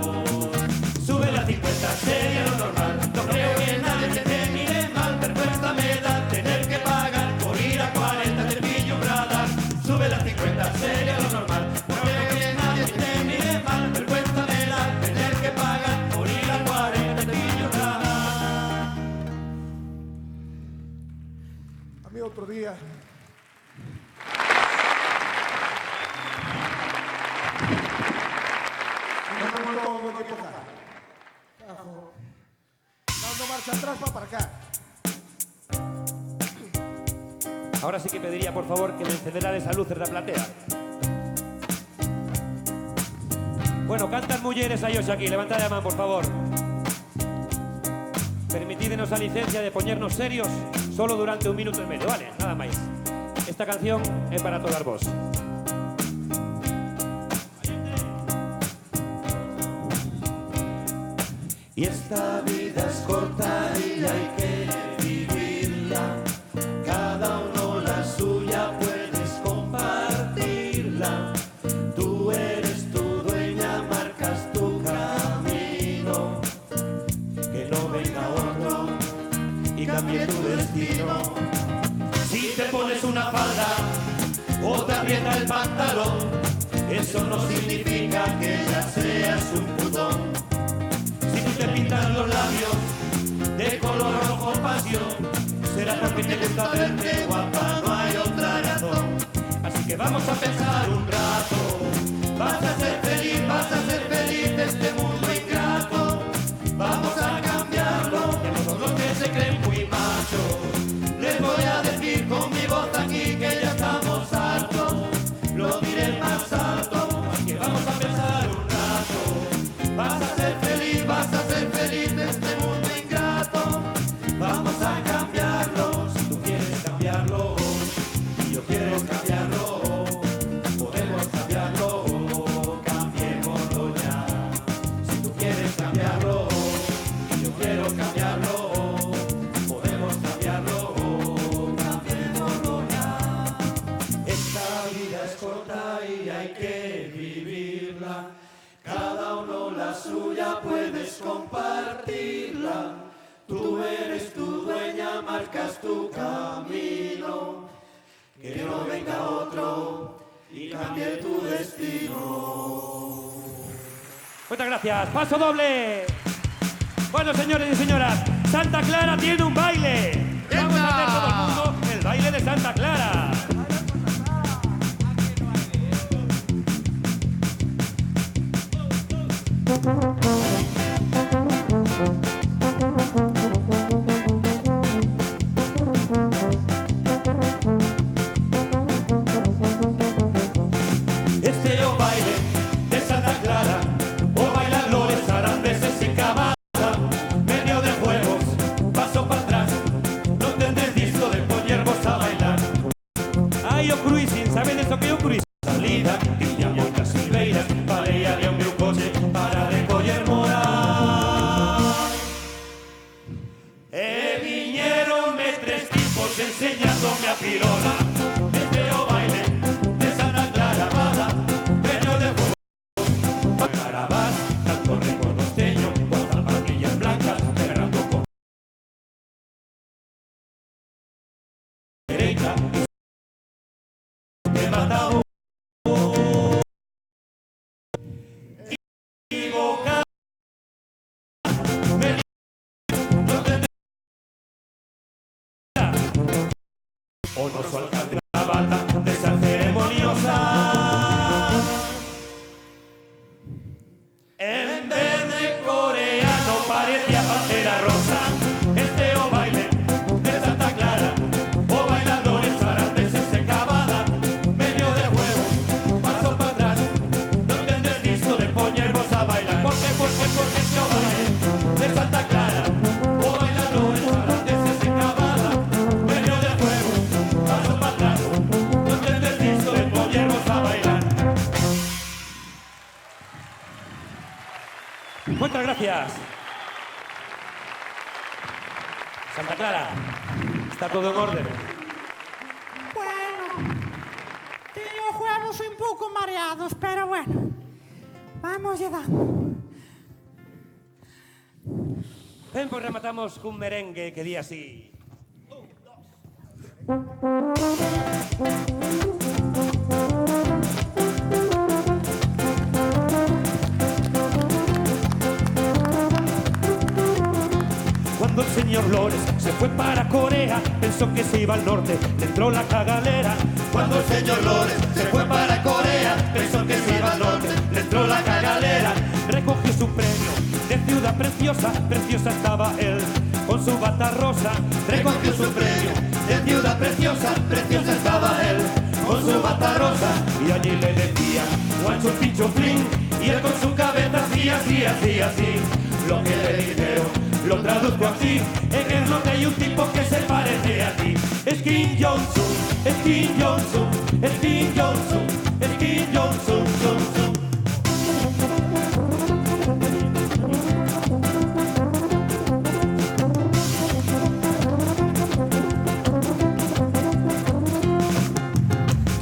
Sube la 50, sería lo normal, no creo que nadie te mire mal, vergüenza me da tener que pagar por ir a 40 del pillo un radar. Sube la 50, sería lo normal, no creo que nadie te mire mal, vergüenza me da tener que pagar por ir a 40 del pillo un radar. A mí otro día... Dando marcha atrás para acá. Ahora sí que pediría, por favor, que me encendera esas luces da platea. Bueno, cantan mulleres a ellos aquí, levantad a man, por favor. Permitidnos a licencia de poñernos serios solo durante 1 minuto y medio, vale, nada máis. Esta canción é para todas vos. Y esta vida es corta y hay que vivirla, cada uno la suya puede falda. Tú eres tu dueña, marcas tu camino. Que no venga otro y cambie tu destino. Si te pones una falda o te aprieta el pantalón, eso no significa que ya seas un putón. Si tú te pintas los labios de color rojo pasión, será porque te gusta verte guapa, no hay otra razón. Así que vamos a pensar un rato, vas a ser feliz de este mundo ingrato. Vamos a cambiarlo, de todos los que se creen muy machos. Les voy a decir con mi voz aquí que ya estamos hartos. Lo diré más alto, que vamos a pensar un rato. Vas a ser feliz de este mundo ingrato. Vamos a cambiarlo, si tú quieres cambiarlo, y yo quiero cambiarlo. Podemos cambiarlo, cambiémoslo ya. Si tú quieres cambiarlo, y yo quiero cambiarlo. Podemos cambiarlo, cambiémoslo ya. Esta vida es corta y hay que vivirla. Cada uno la suya, puedes compartirla. Tú eres tu dueña, marcas tu camino. Que no venga otro y cambie tu destino. Muchas gracias. Paso doble. Bueno, señores y señoras, Santa Clara tiene un baile. Vamos a hacer todo el mundo el baile de Santa Clara. Este o baile de Santa Clara, o bailar lores, arandeses y cabada, medio de juegos, paso para atrás, no tendré disco de ponervos a bailar. Ay, o cruising, ¿saben eso que é o cruising? Salida, tiña moitas silveiras, parearía o meu coche para recoller moral. E viñeronme tres tipos enseñándome a pirola. Este o baile de Santa Clara, bada, medio de fuego, carabás, tanto reconosteño, con zapatillas blancas, perrando con derecha, me mata un equivocado. No te o no su alcalde la bata de esa ceremoniosa. En vez de coreano parecía pantera rosa. Este o baile de Santa Clara, o bailadores arandeses en cabada, medio de juego, paso para atrás, no tendré disco de ponervos a bailar. Porque este o baile de Santa Clara, o bailadores arandeses en cabada, medio de juego, paso para atrás, no tendré disco de ponervos a bailar. Muchas gracias. Santa Clara, está todo en orden. Bueno, teño juegos un pouco mareados, pero bueno, vamos lle dando. Ben, pues rematamos cun merengue que di así. Cuando el señor Lores se fue para Corea, pensó que se iba al norte, le entró la cagalera. Cuando el señor Lores se fue para Corea, pensó que se iba al norte, le entró la cagalera. Recogió su premio de ciudad preciosa, preciosa estaba él con su bata rosa. Recogió su premio de ciudad preciosa, preciosa estaba él con su bata rosa. Y allí le decía, guancho, pincho, flin, y él con su cabeza hacía así, así, así. Lo que le dijeron lo traduzco así. En el norte hay un tipo que se parece a ti. Es Kim Jong-un, es Kim Jong-un, es Kim Jong-un, es Kim Jong-un, Jong-un.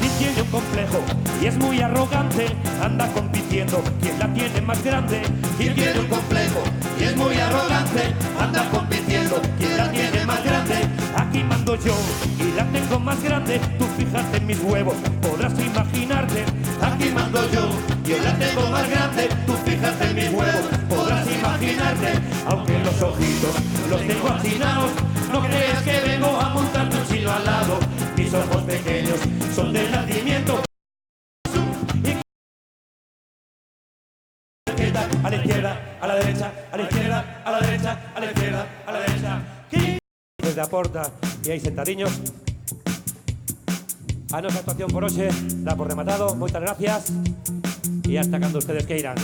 Y tiene un complejo y es muy arrogante, anda compitiendo quién la tiene más grande. Quien tiene un complejo y es muy arrogante, anda compitiendo quién la tiene más grande. Aquí mando yo y la tengo más grande. Tú fíjate en mis huevos, podrás imaginarte. Aquí mando yo la tengo más grande. Tú fíjate en mis huevos, podrás imaginarte. Aunque los ojitos los tengo achinados, No creas que vengo a montarte un chino al lado. mis ojos pequeños son del nacimiento. A la izquierda, a la derecha, a la izquierda, a la derecha, a la izquierda, a la derecha. Desde a porta e aí sentadiños. A nosa actuación por hoxe dá por rematado. Moitas gracias e hasta cando ustedes queiran.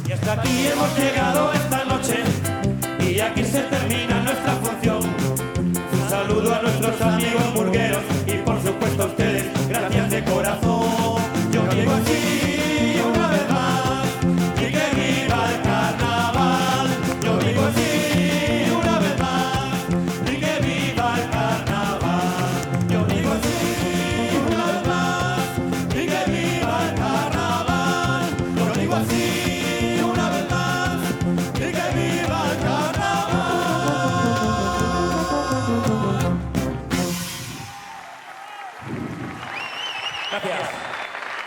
Y hasta aquí hemos llegado esta noche y aquí se termina nuestra función. Un saludo a nuestros amigos burgueros y por supuesto a ustedes, gracias de corazón. Yo digo así una vez más y que viva el carnaval. Yo digo así una vez más y que viva el carnaval. Yo digo así una vez más y que viva el carnaval. Yo digo así una vez más y que viva el carnaval. Gracias.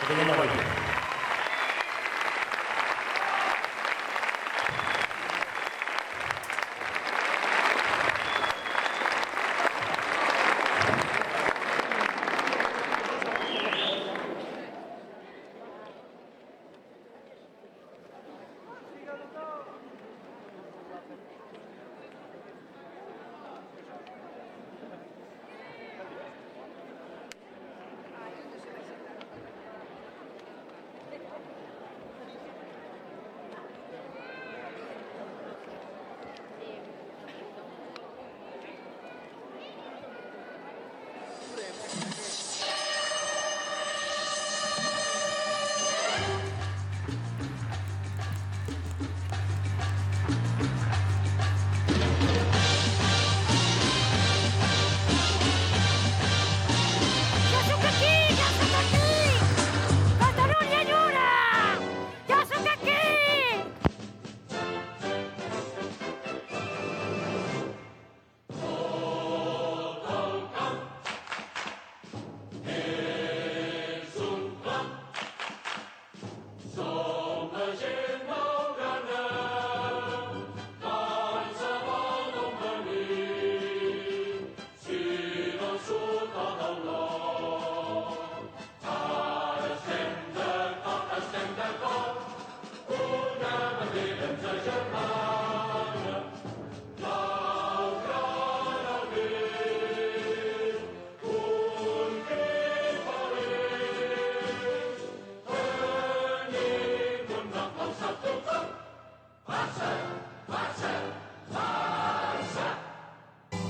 Pequeño golpe.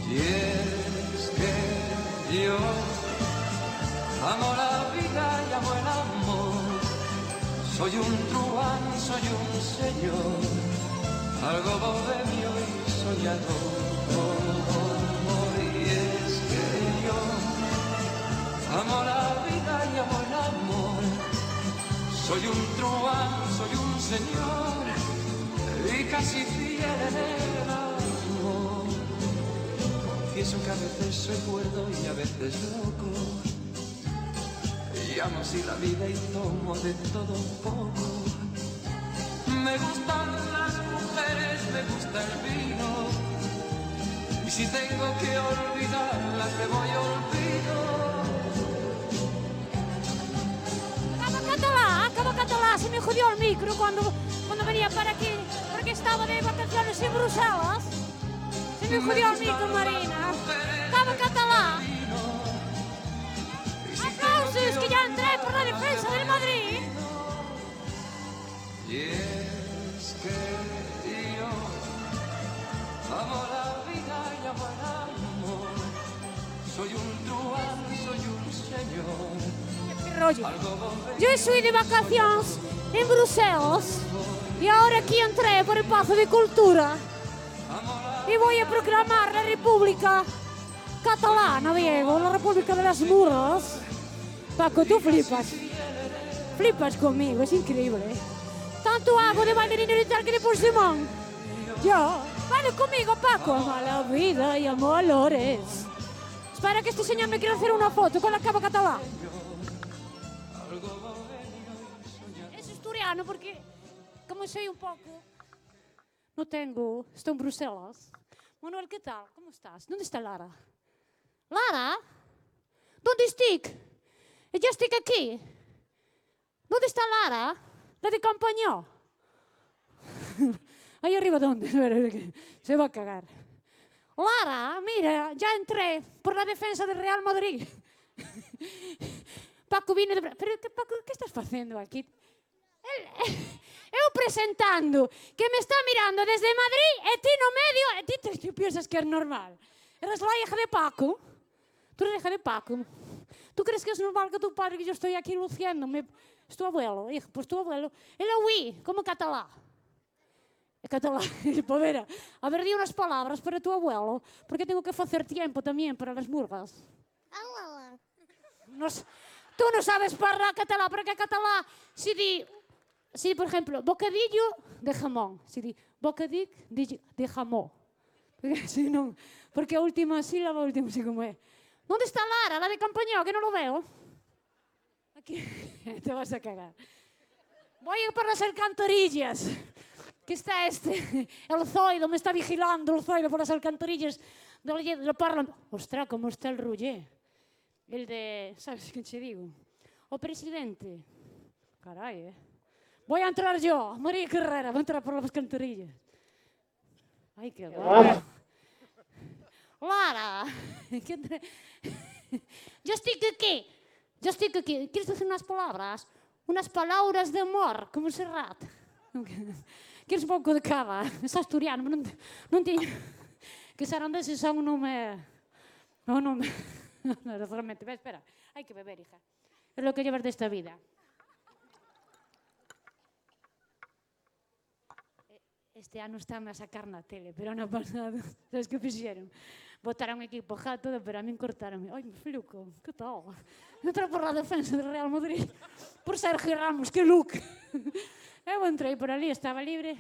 Y es que yo amo la vida y amo el amor. Soy un truán, soy un señor, algo bohemio y soñador. Y es que yo amo la vida y amo el amor. Soy un truán, soy un señor y casi fiel en el amor. Pienso que a veces soy cuerdo y a veces loco. Y amo así la vida y tomo de todo un poco. Me gustan las mujeres, me gusta el vino. Y si tengo que olvidarlas, me voy a olvido. Acaba catalá, se me jodió el micro cuando venía para aquí, porque estaba de vacaciones en Bruselas. Se me jodió el micro, Marina. Acaba catalá. Aplausos, que ya entré por la defensa del Madrid. Y es que yo amo la vida y amo el amor. Soy un truán, soy un señor. Yo estoy de vacaciones en Bruselas y ahora aquí entré por el Pazo de Cultura y voy a proclamar la República catalana, Diego, la República de las Murgas. Paco, tú flipas. Flipas conmigo, es increíble. Tanto hago de bailarina y tal que de Puigdemont. Yo, vale conmigo, Paco. Mala vida y amores. Espera que este señor me quiere hacer una foto con la capa catalán. Es asturiano porque, como soy un poco, no tengo, estoy en Bruselas. Manuel, ¿qué tal? ¿Cómo estás? ¿Dónde está Lara? ¿Lara? ¿Dónde estoy? Yo estoy aquí. ¿Dónde está Lara? La de Campañó. Ahí arriba, ¿dónde? Se va a cagar. Lara, mira, ya entré por la defensa del Real Madrid. Paco viene de... Pero, Paco, ¿qué estás haciendo aquí? Eu presentando que me está mirando desde Madrid e ti no medio e ti piensas que es normal. Eres la hija de Paco. Tú eres hija de Paco. ¿Tú crees que es normal que tu padre, que yo estoy aquí luciéndome? Es tu abuelo, hijo, pues tu abuelo. Él é oui, como catalá. É catalá, povera. A ver, di unas palabras para tu abuelo, porque tengo que hacer tiempo también para las murgas. Tú no sabes hablar catalá, porque catalá, si di, por ejemplo, bocadillo de jamón, si di bocadillo de jamón. Si no, porque a última sílaba, última así como es. ¿Dónde está Lara, la de Campañó, que no lo veo? Aquí, te vas a cagar. Voy a ir por las alcantarillas. Que está el Zoido, me está vigilando el Zoido por las alcantarillas del Parlamento. Ostras, ¿cómo está el Roger? El de, ¿sabes qué te digo? O presidente. Caray, Voy a entrar yo, María Carrera, voy a entrar por las alcantarillas. Ay, qué guapo. Lara, yo estoy aquí. ¿Quieres decir unas palabras? Unas palabras de amor, como Serrat. Quieres un pouco de cava? Es asturiano, non teño... Que sarandeses son un nome... Non nome... Realmente, espera, hai que beber, hija. Es lo que llevas desta vida. Este ano están a sacar na tele, pero ano pasado, sabes que fixeron? Botaron equipo já todo, pero a min cortaronme. Ai, Fluco, que tal? Entra por la defensa do Real Madrid. Por Sergio Ramos, que look! Eu entrei por ali, estaba libre.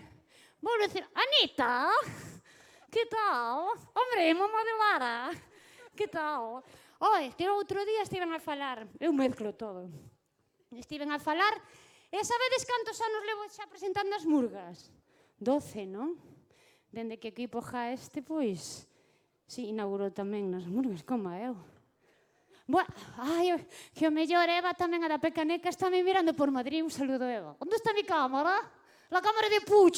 Volvo a decir, Anita, que tal? Hombre, mamá de Lara, que tal? Oi, que outro día estiven a falar, eu mezclo todo. Estiven a falar, e sabedes cantos anos levo xa presentando as murgas? 12, non? Dende que equipo xa pois, si, inaugurou tamén nas murgas, como eu. Bueno, ai, que o mellor Eva tamén a da Pecaneca está me mirando por Madrid. Un saludo, Eva. ¿Dónde está mi cámara? La cámara de Puig.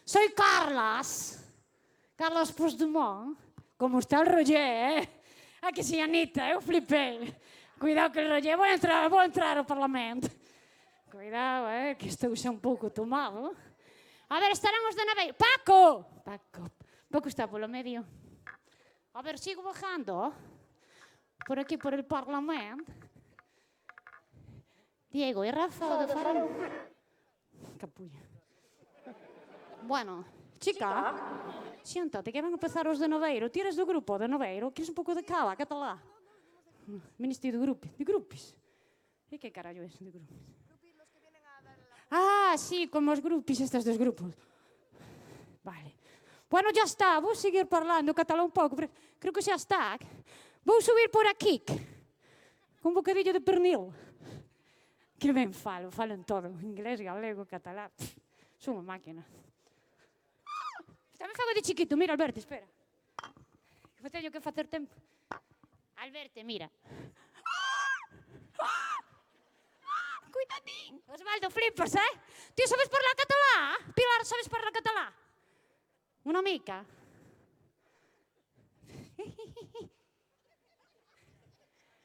Soy Carlas. Carlas Puigdemont. Como está el Roger, Ah, que sí, Anita, eu flipei. Cuidado que el Roger, vou entrar ao Parlamento. Cuidado, que estou xa un pouco tomado. A ver, estarán os de Naveiro. Paco! Paco está polo medio. A ver, sigo bajando. Por aquí, por el Parlamento. Diego y Rafa de Faro. Capulla. Bueno, chica, siéntate, que van a empezar os de Noveiro. Ti eres do grupo de Noveiro? Queres un pouco de cava, catalá? Ministro de grupis. E que carallo é de grupis? Ah, sí, como os grupis, estes dos grupos. Vale. Bueno, ya está, vou seguir parlando catalán un pouco, pero creo que xa está. Vou subir por aquí, con un bocadillo de pernil. Que ben falo en todo, inglés, galego, catalán. Son unha máquina. Tamén fago de chiquito, mira, Alberto, espera. Que teño que facer tempo. Alberto, mira. Cuidadín. Osvaldo, flipas, Ti sabes parlar catalá? Pilar, sabes parlar catalá? Una mica.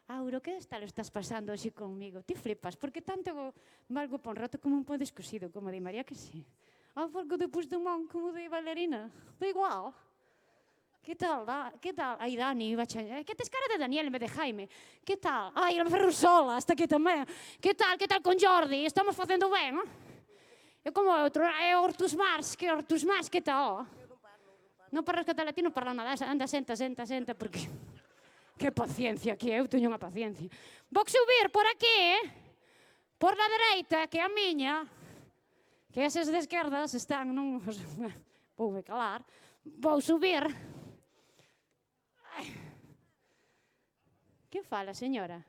Auro, que tal estás pasando así conmigo? Ti flipas, porque tanto valgo pa un rato como un pan descosido, como de María que sí. Valgo de Puigdemont como de bailarina. Da igual. Que tal? Ai, Dani, que tes cara de Daniel en vez de Jaime. Que tal? Ai, el Ferrusola, hasta aquí tamén. Que tal con Jordi? Estamos facendo ben, E como outro, Hortus Mars, que tal? Non parlas catalán, ti non parlas nada, anda, senta, porque... Que paciencia, que eu teño unha paciencia. Vou subir por aquí, por la dereita, que é a miña, que esas de esquerdas están nun... Voume calar. Vou subir. Ai. Que fala, señora?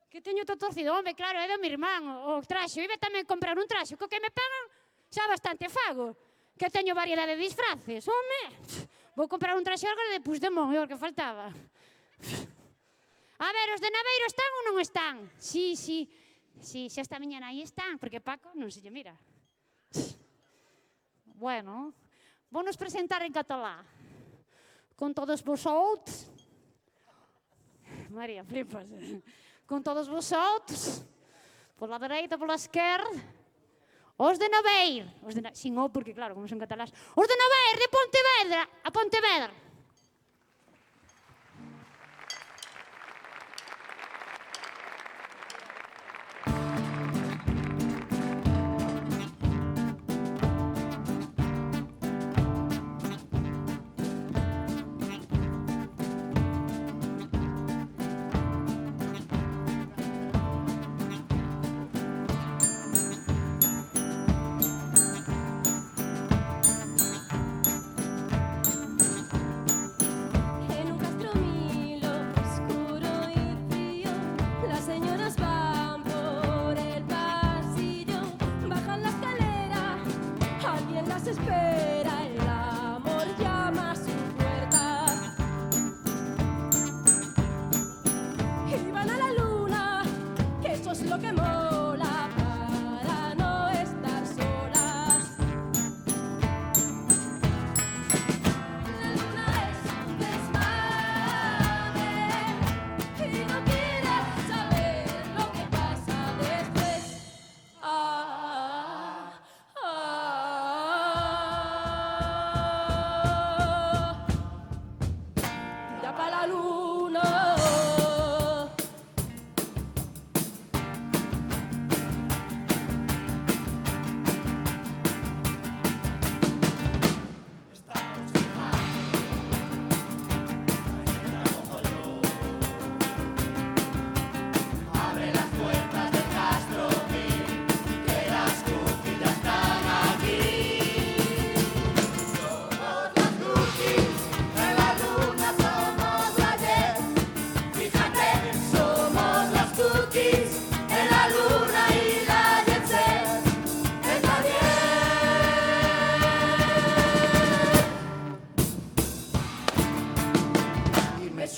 Que teño todo torcido. Home, claro, é do meu irmán, o traxe. Eu iba tamén comprar un traxe, co que me pagan xa bastante fago. Que teño variedade de disfraces. Home, vou comprar un traxe agora de Puigdemont, é o que faltaba. A ver, os de Naveiro están ou non están? Sí, xa esta miña aí están, porque Paco non se lle mira. Bueno, vou nos presentar en catalá. Con todos vosotros... María, flipas. Con todos vosotros, por la dereita, por la esquerda, os de Naveiro. Sin o, porque claro, como son catalás. Os de Naveiro, de Pontevedra, a Pontevedra.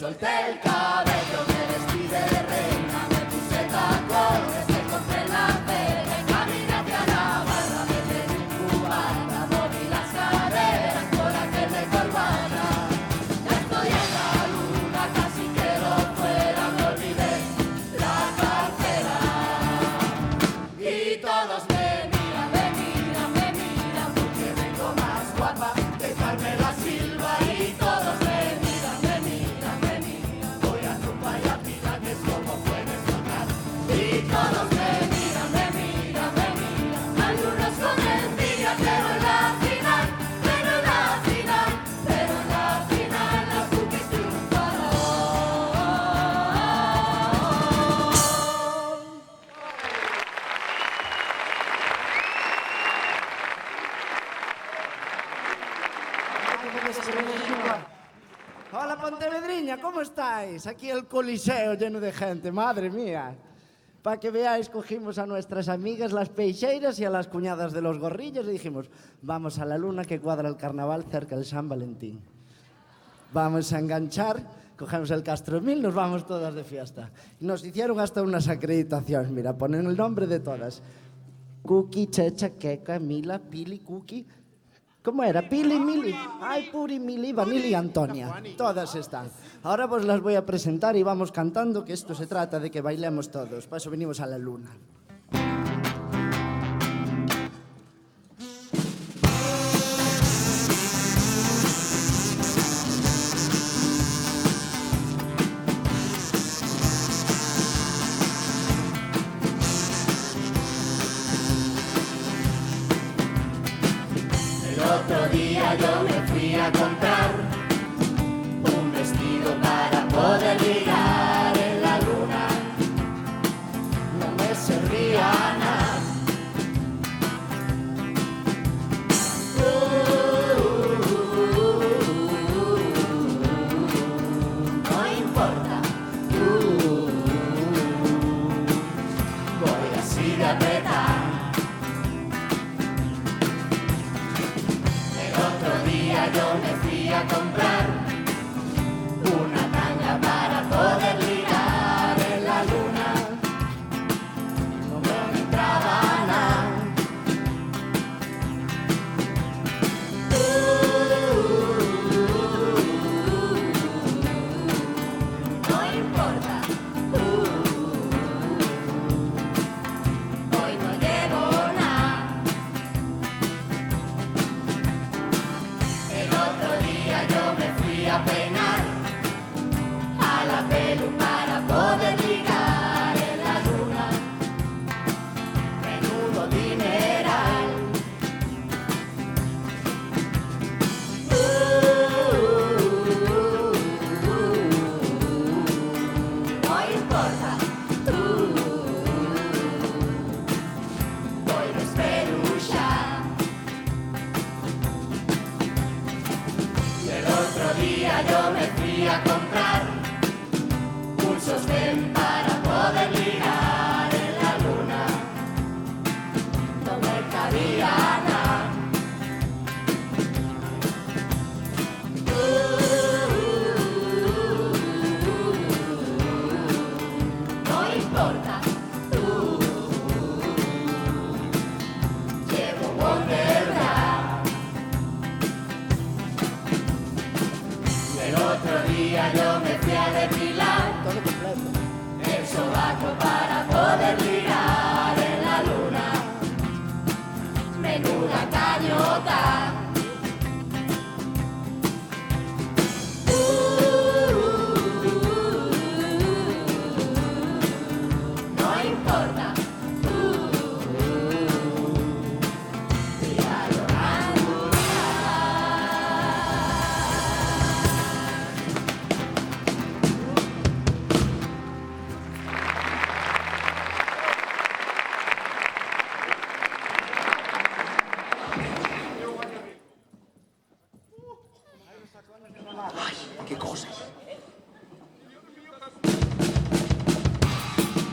solté el cabello, me vestí de reina, me puse tacones, me compré la pega y caminé hacia la barra, me pedí un cubata, moví las caderas por aquel de corbata. Ya estoy en la luna, casi quedo fuera, me olvidé la cartera. Y todos me miran, porque vengo más guapa que Carmela Silva. Y todos me miran, voy a Trupa y a Pila, que es como puedes notar. Y todos me miran, algunos con envidia, pero en la final, las cookies triunfaron. Hola Pontevedriña, ¿cómo estáis? Aquí el coliseo lleno de gente, madre mía. Para que veáis, cogimos a nuestras amigas las peixeiras y a las cuñadas de los gorrillos y dijimos, vamos a la luna que cuadra el carnaval cerca del San Valentín. Vamos a enganchar, cogemos el Castro 1000, nos vamos todas de fiesta. Y nos hicieron hasta unas acreditaciones, mira, ponen el nombre de todas. Cookie, Checha, Keka, Mila, Pili, Cookie... ¿Cómo era? Pili, Mili. Ay, Puri, Mili, Vanili y Antonia. Todas están. Ahora pues las voy a presentar y vamos cantando, que esto se trata de que bailemos todos. Para eso venimos a la luna. Otro día yo me fui a comprar un vestido para importa. Voy no espero xa. Y el otro día yo me fui a comprar un sostén para poder ligar en la luna. No me cabía nada. No importa. Llevo Wonderland. Y el otro día yo me fui a depilar Todo completo. el sobaco para poder ligar en la luna. Menuda cañota. No importa. ¿Qué cosas?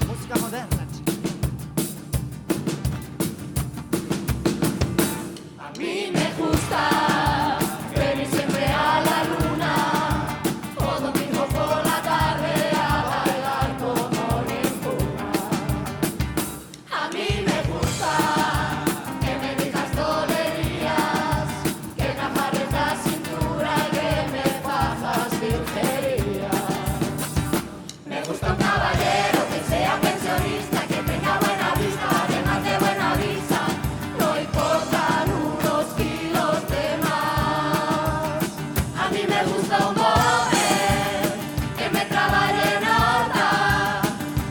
Música moderna, chico. A mí me gusta venir siempre a la luna o domingo por la tarde a bailar como ninguna. A mí me gusta que me digas tolerías, que me amarres la cintura y que me fajas virgerías. Me gusta un caballero que sea pensionista, que tenga buena vista, además de buena vista. No importan unos kilos de más. A mí me gusta un hombre que me trabaje en horta.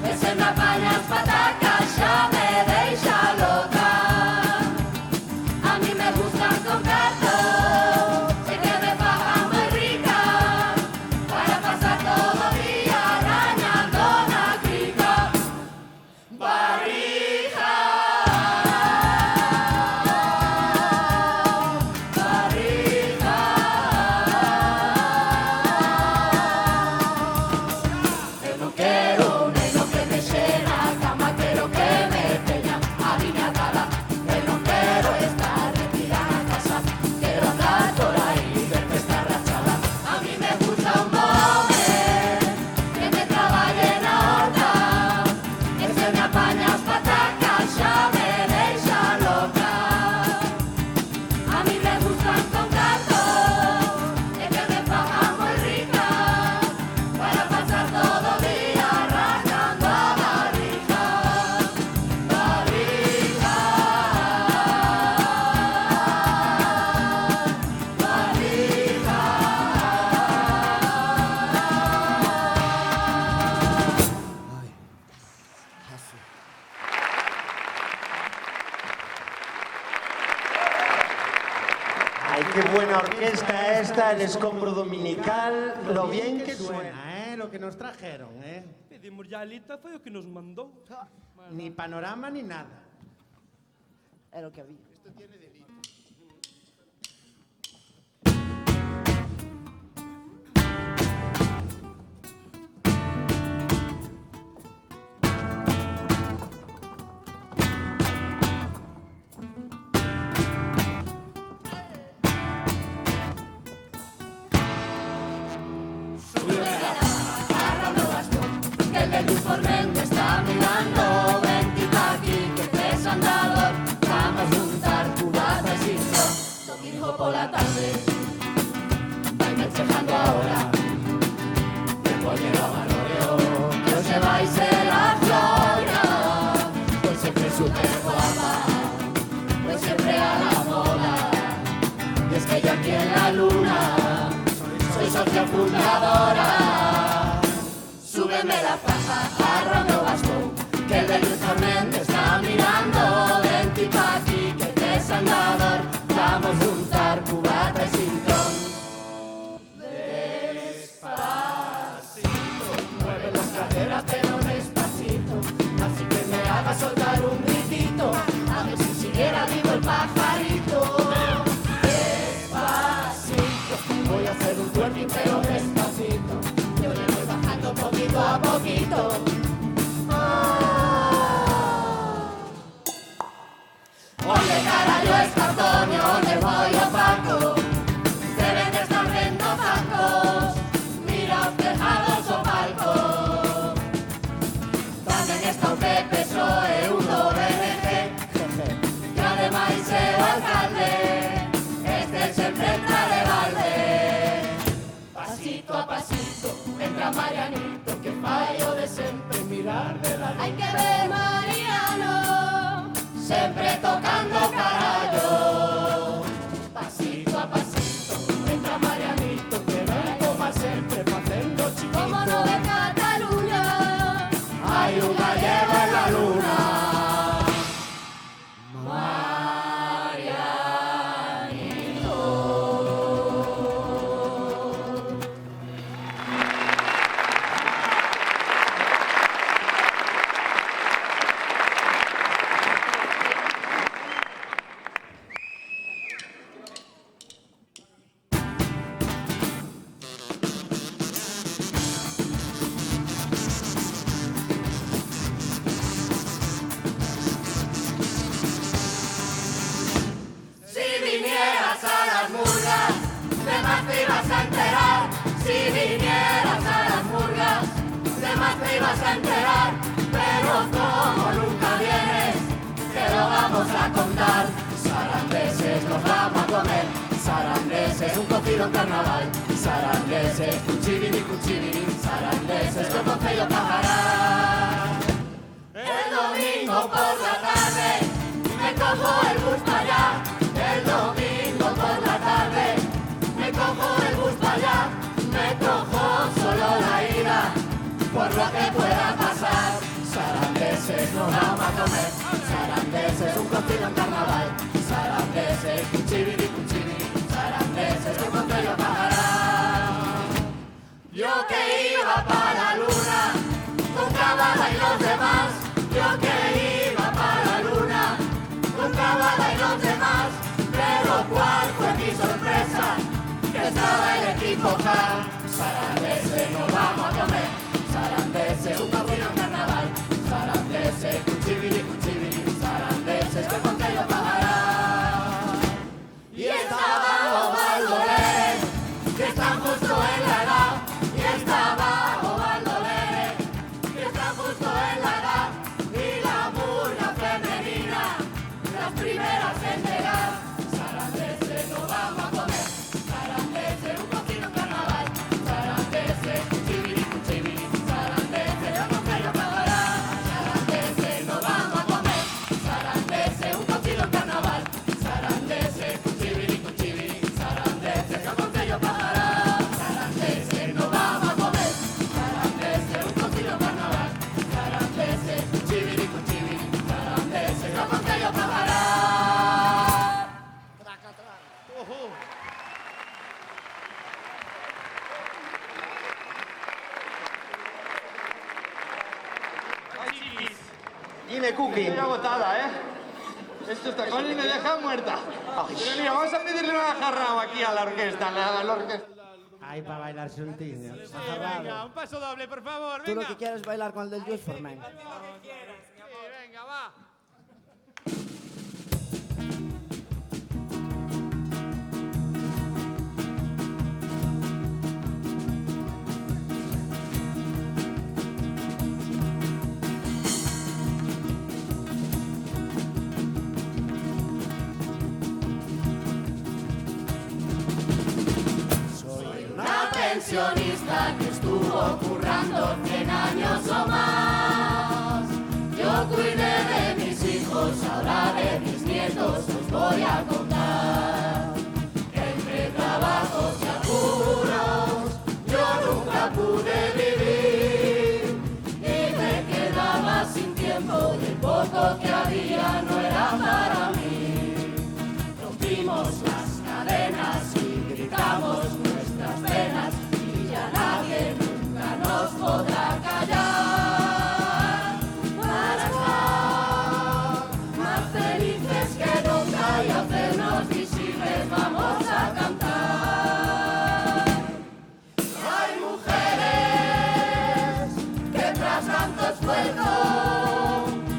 Ese me apaña as patacas, xa me deixa loca. A mí me gustan con carto y que me fajan muy rica para pasar todo el día arañando na crica. Barriga. Eu non quero un neno que me llena a cama, quero que me peña a miña cara. Eu non quero estar retirada en casa, quero andar por aí de festa rachada. A mí me gusta un hombre que me traballe na horta, que se me apaña as patacas, xa me deixa loca. A mí me gustan con gato e que me fajan moi rica para pasar todo o día rascando a barriga. Barriga. Barriga. Ay, qué buena orquesta esta, el escombro dominical, lo bien que suena, lo que nos trajeron, Pedimos ya a Alita, foi o que nos mandou. Ni panorama ni nada. Era lo que había. Agárrame o bastón, que el de Luz Formen me está mirando. Vente pa' aquí, que te es andador. Vamos a juntar cubata y cinturón. Domingo por la tarde, vaime chejando ahora. Me pollero a Manoleo, que os lleváis en la gloria. Pues siempre súper guapa, pues siempre a la moda. Y es que yo aquí en la luna soy socia fundadora. Súbeme la faja, agárrame o bastón, que el de Luz Formen me está mirando. Vente pa' aquí, que te es andador. Vamos a juntar cubata y cinturón. Despacito, mueve las caderas pero para soltar un gritito, a ver si siguiera vivo el pajarito. Despacito, voy a hacer un twerking pero despacito, yo le voy bajando poquito a poquito. Onde carallo está Antonio, onde voy o Paco, deben de estar vendo facos, mira os tejados o palco. Tamén está o Pepe Soe, un do BNG, que ademais é o alcalde, este sempre entra de balde. Pasito a pasito, entra Marianito, que fallo de sempre mirar de la luz. Hai que ver Mariano, sempre tocando carallo. Pasito a pasito, entra Marianito, que ven como sempre facendo chiquito. Como no ve Cataluña, hai un gallego en la luna. Marianito. Si vinieras a las murgas, de más te ibas a enterar. Si vinieras a las murgas, de más te ibas a enterar. Pero como nunca vienes, te lo vamos a contar. Sarandeses nos vamos a comer, sarandeses un cocido en carnaval, sarandeses cuchibiri, sarandeses que concello pagará. El domingo por la tarde me cojo el bus para allá. El domingo por la tarde me cojo el bus para allá. Me cojo solo la ida, por lo que pueda pasar. Sarandeses nos vamos a comer, sarandeses un cocido en carnaval, sarandeses cuchibiri, sarandeses que concello pagará. Yo que iba para la luna, con Cavada y los demás. Yo que iba para la luna, con Cavada y los demás. Pero cuál fue mi sorpresa, que estaba el equipo K. Sarandeses nos vamos a comer, sarandeses un cocido en carnaval, sarandeses cuchibiri, sarandeses que concello pagará. Y estaba Ovaldo Lere, que está justo en la edad. Y estaba Ovaldo Lere, que está justo en la edad. Y la murga femenina, las primeras en llegar. Sarandeses nos vamos a comer, sarandeses un cocido en carnaval, sarandeses cuchibiri, sarandeses yo concello pagará. Sarandeses nos vamos a comer, sarandeses un cocido en carnaval, sarandeses cuchibiri, sarandeses yo concello pagará. Sarandeses nos vamos a comer, sarandeses un cocido en carnaval, sarandeses cuchibiri, sarandeses yo concello pagará. Dime, Cookie. Estoy agotada, ¿eh? Estos tacones me dejan muerta. Pero mira, vamos a pedirle una jarrao aquí a la orquesta, a la orquesta. Ahí para bailar soltinho. Sí, venga, un paso doble, por favor, Tú venga. lo que quieres bailar con el del Juice for Men. Sí, venga, va. Una pensionista que estuvo currando 100 años o más. Yo cuidé de mis hijos, ahora de mis nietos os voy a contar. Entre trabajos y apuros yo nunca pude vivir y me quedaba sin tiempo y el poco que había no era para mí. Rompimos las cadenas y gritamos nuestras penas y ya nadie nunca nos podrá callar. Para estar vuelto,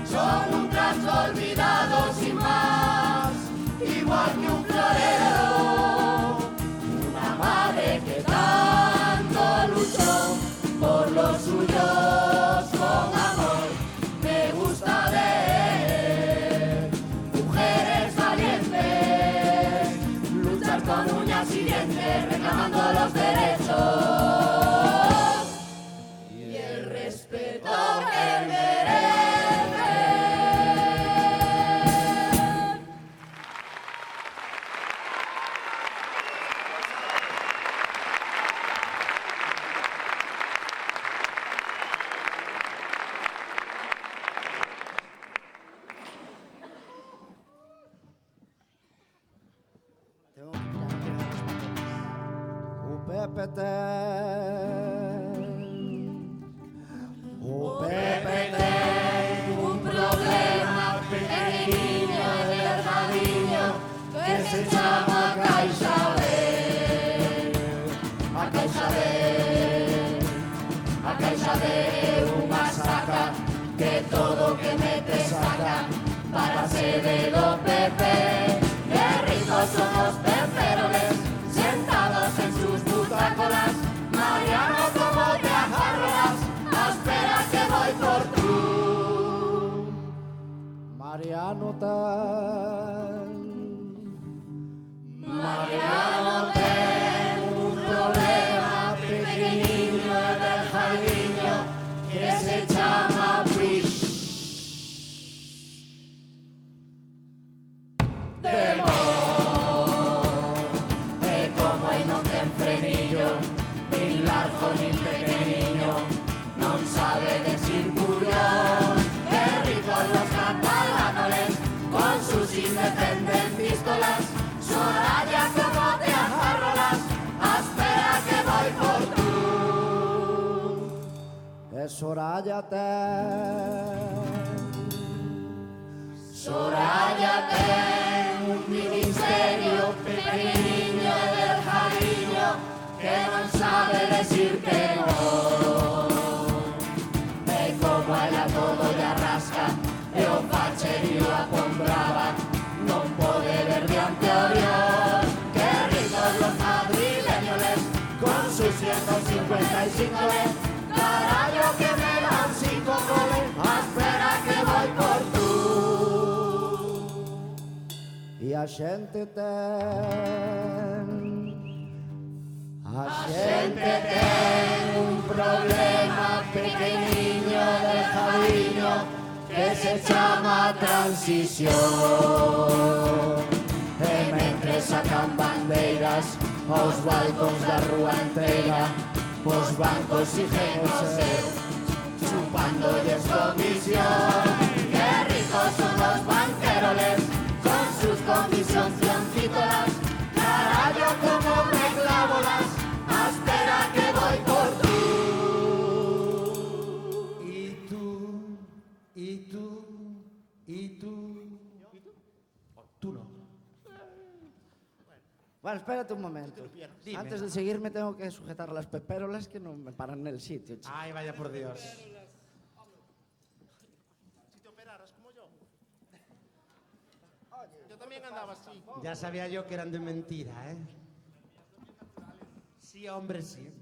son un trasto olvidado sin más, igual que un florero, una madre que tanto luchó por los suyos con amor. Me gusta ver mujeres valientes luchar con uñas y dientes reclamando los derechos y el respeto que merecen. Pepe ten un problema pequeño en el jardín que se llama CaixaBank. A CaixaBank unha saca que todo que mete saca para ser de lo PP. Qué ricos son los peperoles sentados en sus butacolas. Mariano, como te agarras, espera que voy por tú. Mariano ten un problema pequeño en el jardín que se llama Wish. Nin largo nin pequeniño, non sabe decir curión. Qué ricos los catalanoles con sus independentístolas. Soraya, como te agarrolas, espera que voy por tú. Soraya ten un ministerio pequeño del jardín que non sabe decir que no. E como ela todo lle arrasca e o facherío a compraba, non pode ver diante Orión. Que ricos los madrileñoles con sus 155 les. Carallo que me dan 5 goles, espera que voy por tú. e a xente ten un problema pequeño de jardín que se llama transición. E mentre sacan bandeiras aos balcóns da rúa inteira, os bancos siguen o seu, chupándolles comisión. Que ricos son los banqueroles con sus comisioncítolas. Carallo, como me clavo las, espera que voy por tú. Y tú, y tú, y tú. Tú no. Bueno, espérate un momento. Dime. Antes de seguir me tengo que sujetar las peperolas que no me paran en el sitio, chico. Ay, vaya por Dios. Yo también andaba así. Ya sabía yo que eran de mentira, ¿eh? Sí, hombre, sí.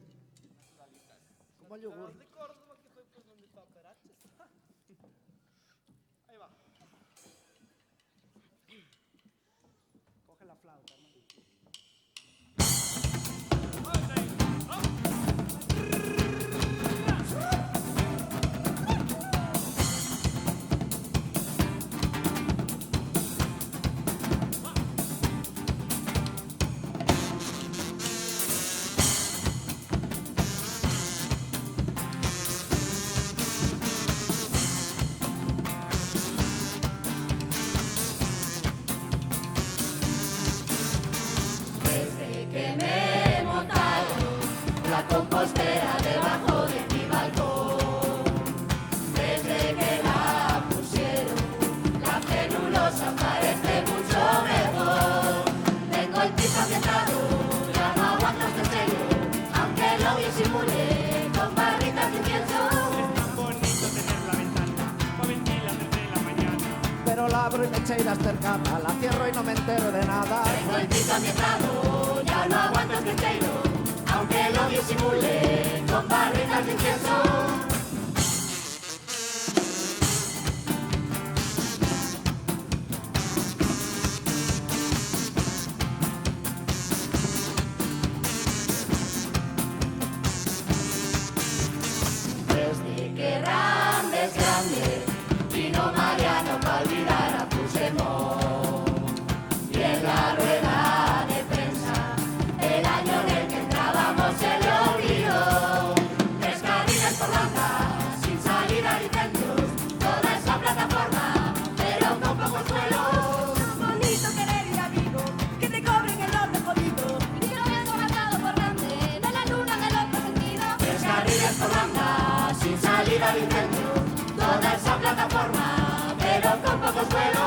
Como yogur. Coge la flauta, ¿no? abro y me cheiras cercana, la cierro y no me entero de nada. Tengo el pito ambientado, ya no aguanto este entero, aunque lo disimule con barritas de incienso. Desde que grande es grande, vino Mariano para olvidar a Puigdemont. Y en la rueda de prensa, el año en el que entrábamos se le olvidó. Tres carriles por banda, sin salida ni centros, toda esa plataforma, pero con pocos vuelos. Bonito querer ir a Vigo, que te cobren el norte jodido. Y lo ves marcado por grande, no la luna en el otro sentido. Tres carriles por banda, sin salida ni centro, toda esa plataforma, pero con pocos vuelos.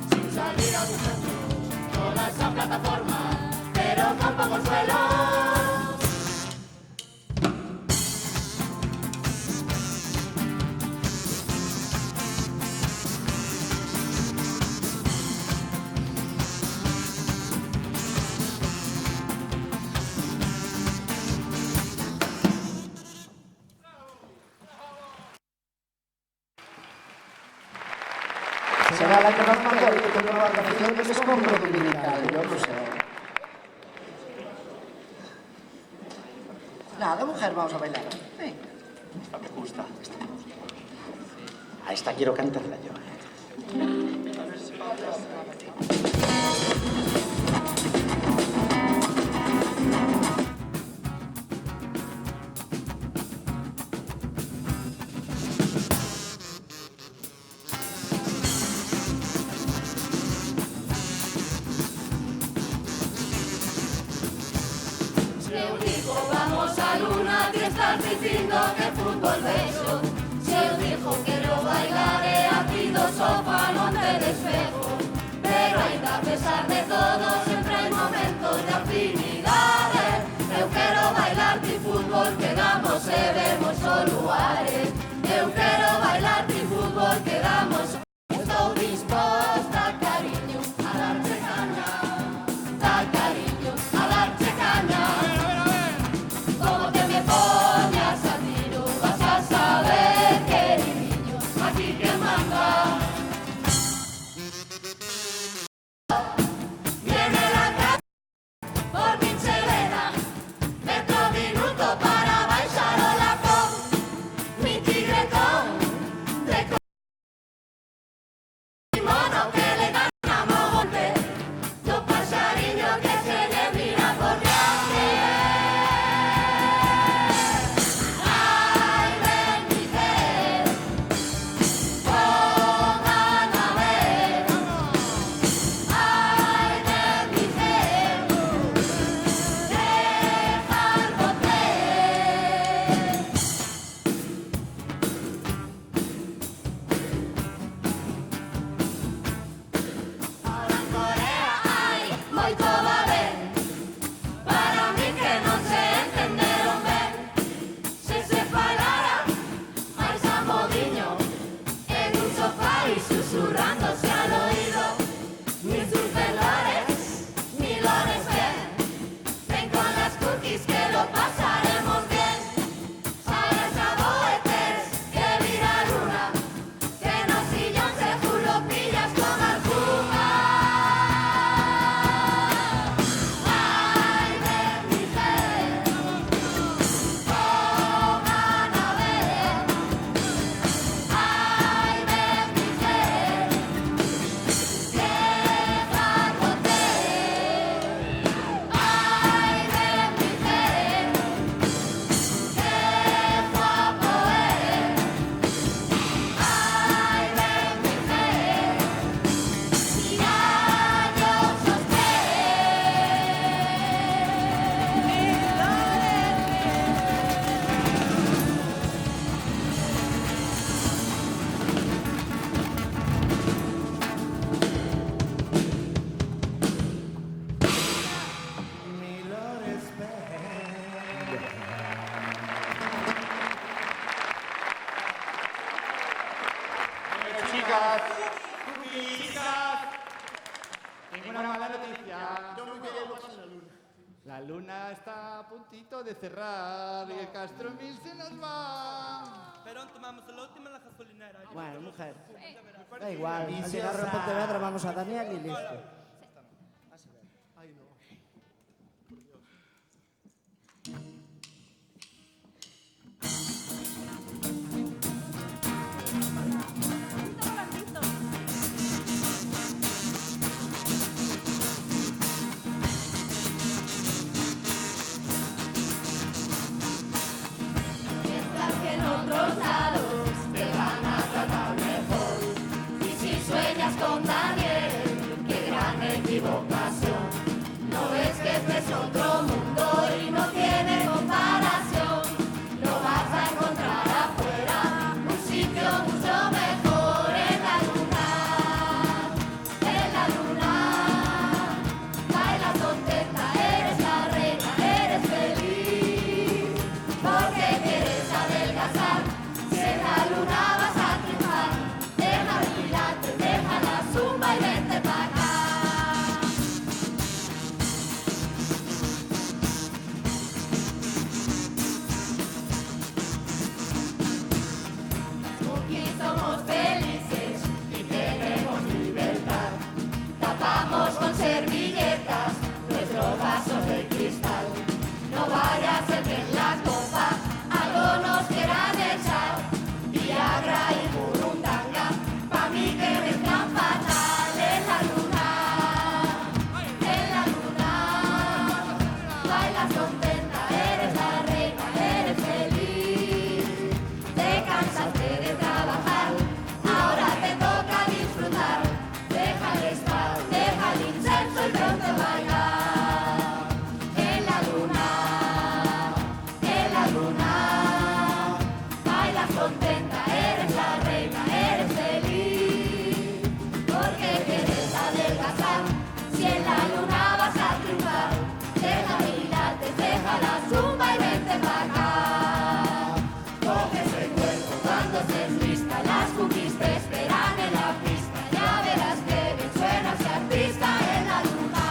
Sin salida ni centro, toda esa plataforma, pero con pocos vuelos. Será la que nos mandó el que nueva canción del escombro dominical, yo no sé. Nada, mujer, vamos a bailar. Esta me gusta. A esta quiero cantarla yo. Se eu digo vamos a luna, ti estás dicindo que fútbol vexo. Se eu digo quero bailar e a ti do sofá non te despejo. Pero ainda a pesar de todo sempre hai momentos de afinidade. Eu quero bailar ti fútbol, quedamos e vemos os lugares. Eu quero bailar ti fútbol, quedamos. Estou disposta, cariño, a darte caña. Da cariño, a darte caña. Como te me pones a tiro, vas a puntito de cerrar y el Castro 1000 se nos va. Pero tomamos la última en la gasolinera. Bueno, mujer. Da igual. Y Al se llegar a sabe. Pontevedra vamos a Daniel y listo. Ay, no. Piensas que en otros lados te van a tratar mejor. Y si sueñas con Daniel, qué gran equivocación. No ves que este es otro mundo y no tiene comparación. Lo vas a encontrar afuera, un sitio mucho mejor en la luna. En la luna, bailas contenta, eres la reina, eres feliz. Porque quieres adelgazar, si en la luna vas a triunfar. Deja el pilates, deja la zumba y vente para acá. Aquí somos felices y tenemos libertad. Tapamos con servilletas nuestros vasos de cristal. No vaya a ser que en la copa algo nos quieran echar. Viagra y burundanga, pa' mí que me están fatal. En la luna, bailas contenta, eres la reina, eres feliz. Te cansaste de trabajar, ahora te toca disfrutar. Deja el spa, deja el incenso y ponte a bailar. En la luna, bailas contenta, eres la reina, eres feliz. Porque quieres adelgazar, si en la luna vas a triunfar. Deja pilates, deja la zumba y vente para acá. Coge ese cuerpo cuando estés lista, las cookies te esperan en la pista. Ya verás que bien suena ese artista en la luna.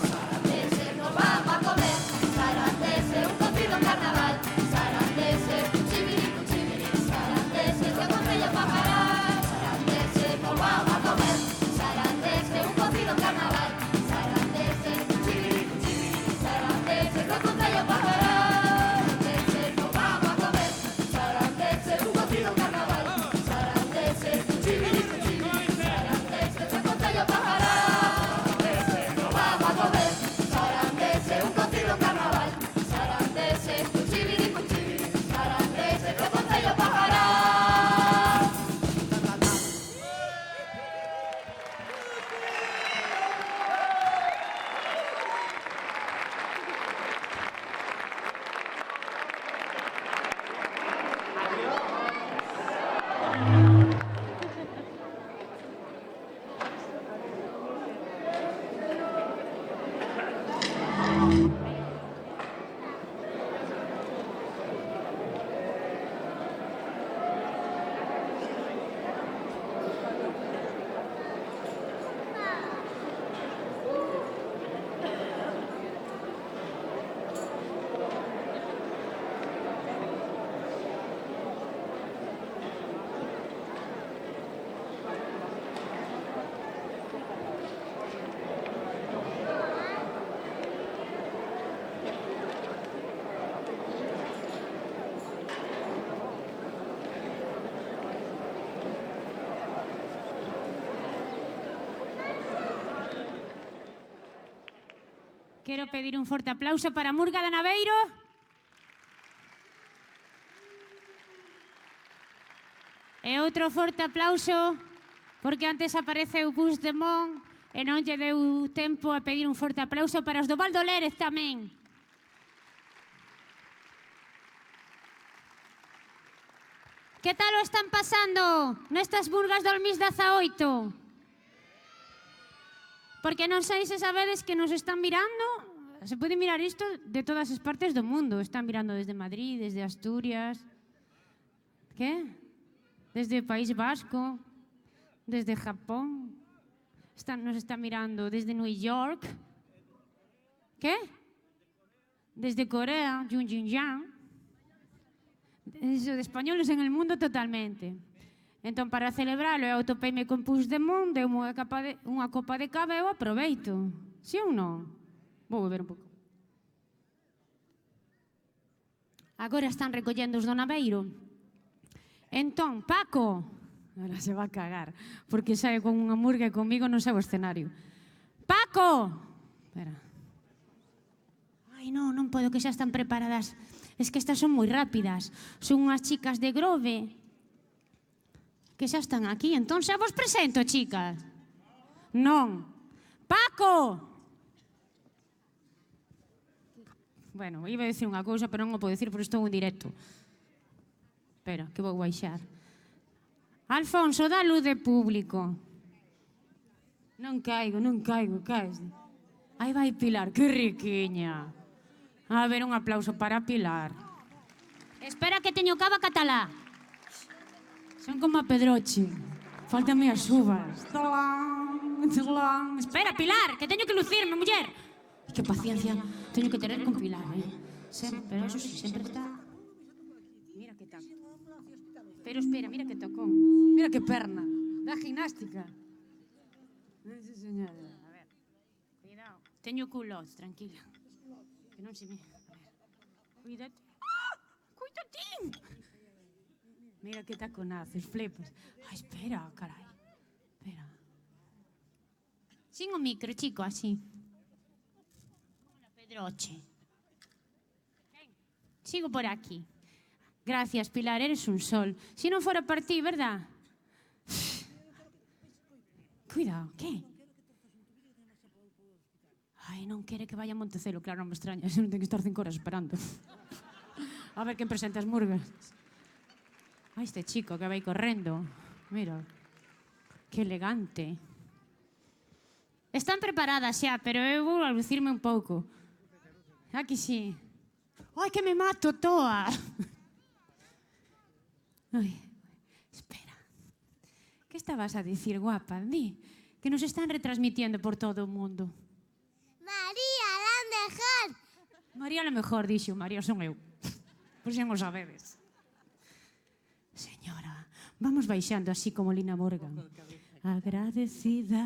Sarandese, nos vamos a comer. Sarandese, un cocido en carnaval. Sarandese, cuchibiri, cuchibiri. Sarandese, que botella pa' parar. Sarandese, nos vamos a comer. Sarandese, un cocido en carnaval. Sarandese, cuchibiri, cuchibiri. Sarandese, que botella pa' parar. Sarandese, nos vamos a comer. Sarandese, un cocido en carnaval. Sarandese, cuchibiri, cuchibiri. Sarandese, que botella pa' parar. Sarandese, nos vamos a comer. Sarandese, un cocido en carnaval. Sarandese, cuchibiri, cuchibiri. Sarandese, que botella pa' parar. Quero pedir un forte aplauso para Murga de Naveiro. E outro forte aplauso porque antes apareceu Puigdemont e non lle deu tempo a pedir un forte aplauso para os do Val do Lérez tamén. Que tal o están pasando nestas burgas do 2018? Porque non sei se sabedes que nos están mirando. Se pode mirar isto de todas as partes do mundo. Están mirando desde Madrid, desde Asturias. Que? Desde o País Vasco. Desde Japón. Nos están mirando desde New York. Que? Desde Corea, Junjinjiang. Eso de españoles en el mundo totalmente. Entón, para celebralo, eu topeime con Puigdemont, deu-me unha copa de cava e eu aproveito. Si ou non? Vou beber un pouco. Agora están recollendo os do Naveiro. Entón, Paco, ahora se va a cagar, porque sae con unha murga e comigo non sabe o escenario. Paco! Espera. Ai, non podo, que xa están preparadas. Es que estas son moi rápidas. Son unhas chicas de Grove que xa están aquí. Entón, xa vos presento, chicas. Non. Paco! Bueno, iba a decir unha cousa, pero non o podo decir porque estou en directo. Espera, que vou baixar. Alfonso, dá luz de público. Non caigo, caes. Aí vai Pilar, que riquiña. A ver, un aplauso para Pilar. Espera que teño cava catalá. Son como a Pedroche. Fáltame as uvas. Espera, Pilar, que teño que lucirme, muller. Que paciencia teño que tener con Pilar, pero eso sí, sempre está... Mira que tal. Pero espera, mira que tocón. Mira que perna. Da gimnástica. Sí, señora. A ver, cuidado. Teño culots, tranquila. Que non se me... A ver. Cuídate. ¡Ah! Cuídatín! Mira que taconazos, flipas. Ai, espera, carai. Espera. Sin o micro, chico, así. Hola, Pedroche. Sigo por aquí. Gracias, Pilar, eres un sol. Si non fora por ti, verdad? Cuidado, que? Ai, non quere que vaya a Montecelo. Claro, non me extraña, se non ten que estar 5 horas esperando. A ver quen presenta as murgas. Ai, este chico que vai correndo. Mira, que elegante. Están preparadas xa, pero eu vou a lucirme un pouco. Aquí sí. Ai, que me mato toa. Ai, espera. Que estabas a dicir, guapa? Di, que nos están retransmitiendo por todo o mundo. María, la mejor. María la mejor, dixo. María son eu. Pois xa non sabedes. Señora, vamos baixando así como Lina Morgan. Agradecida.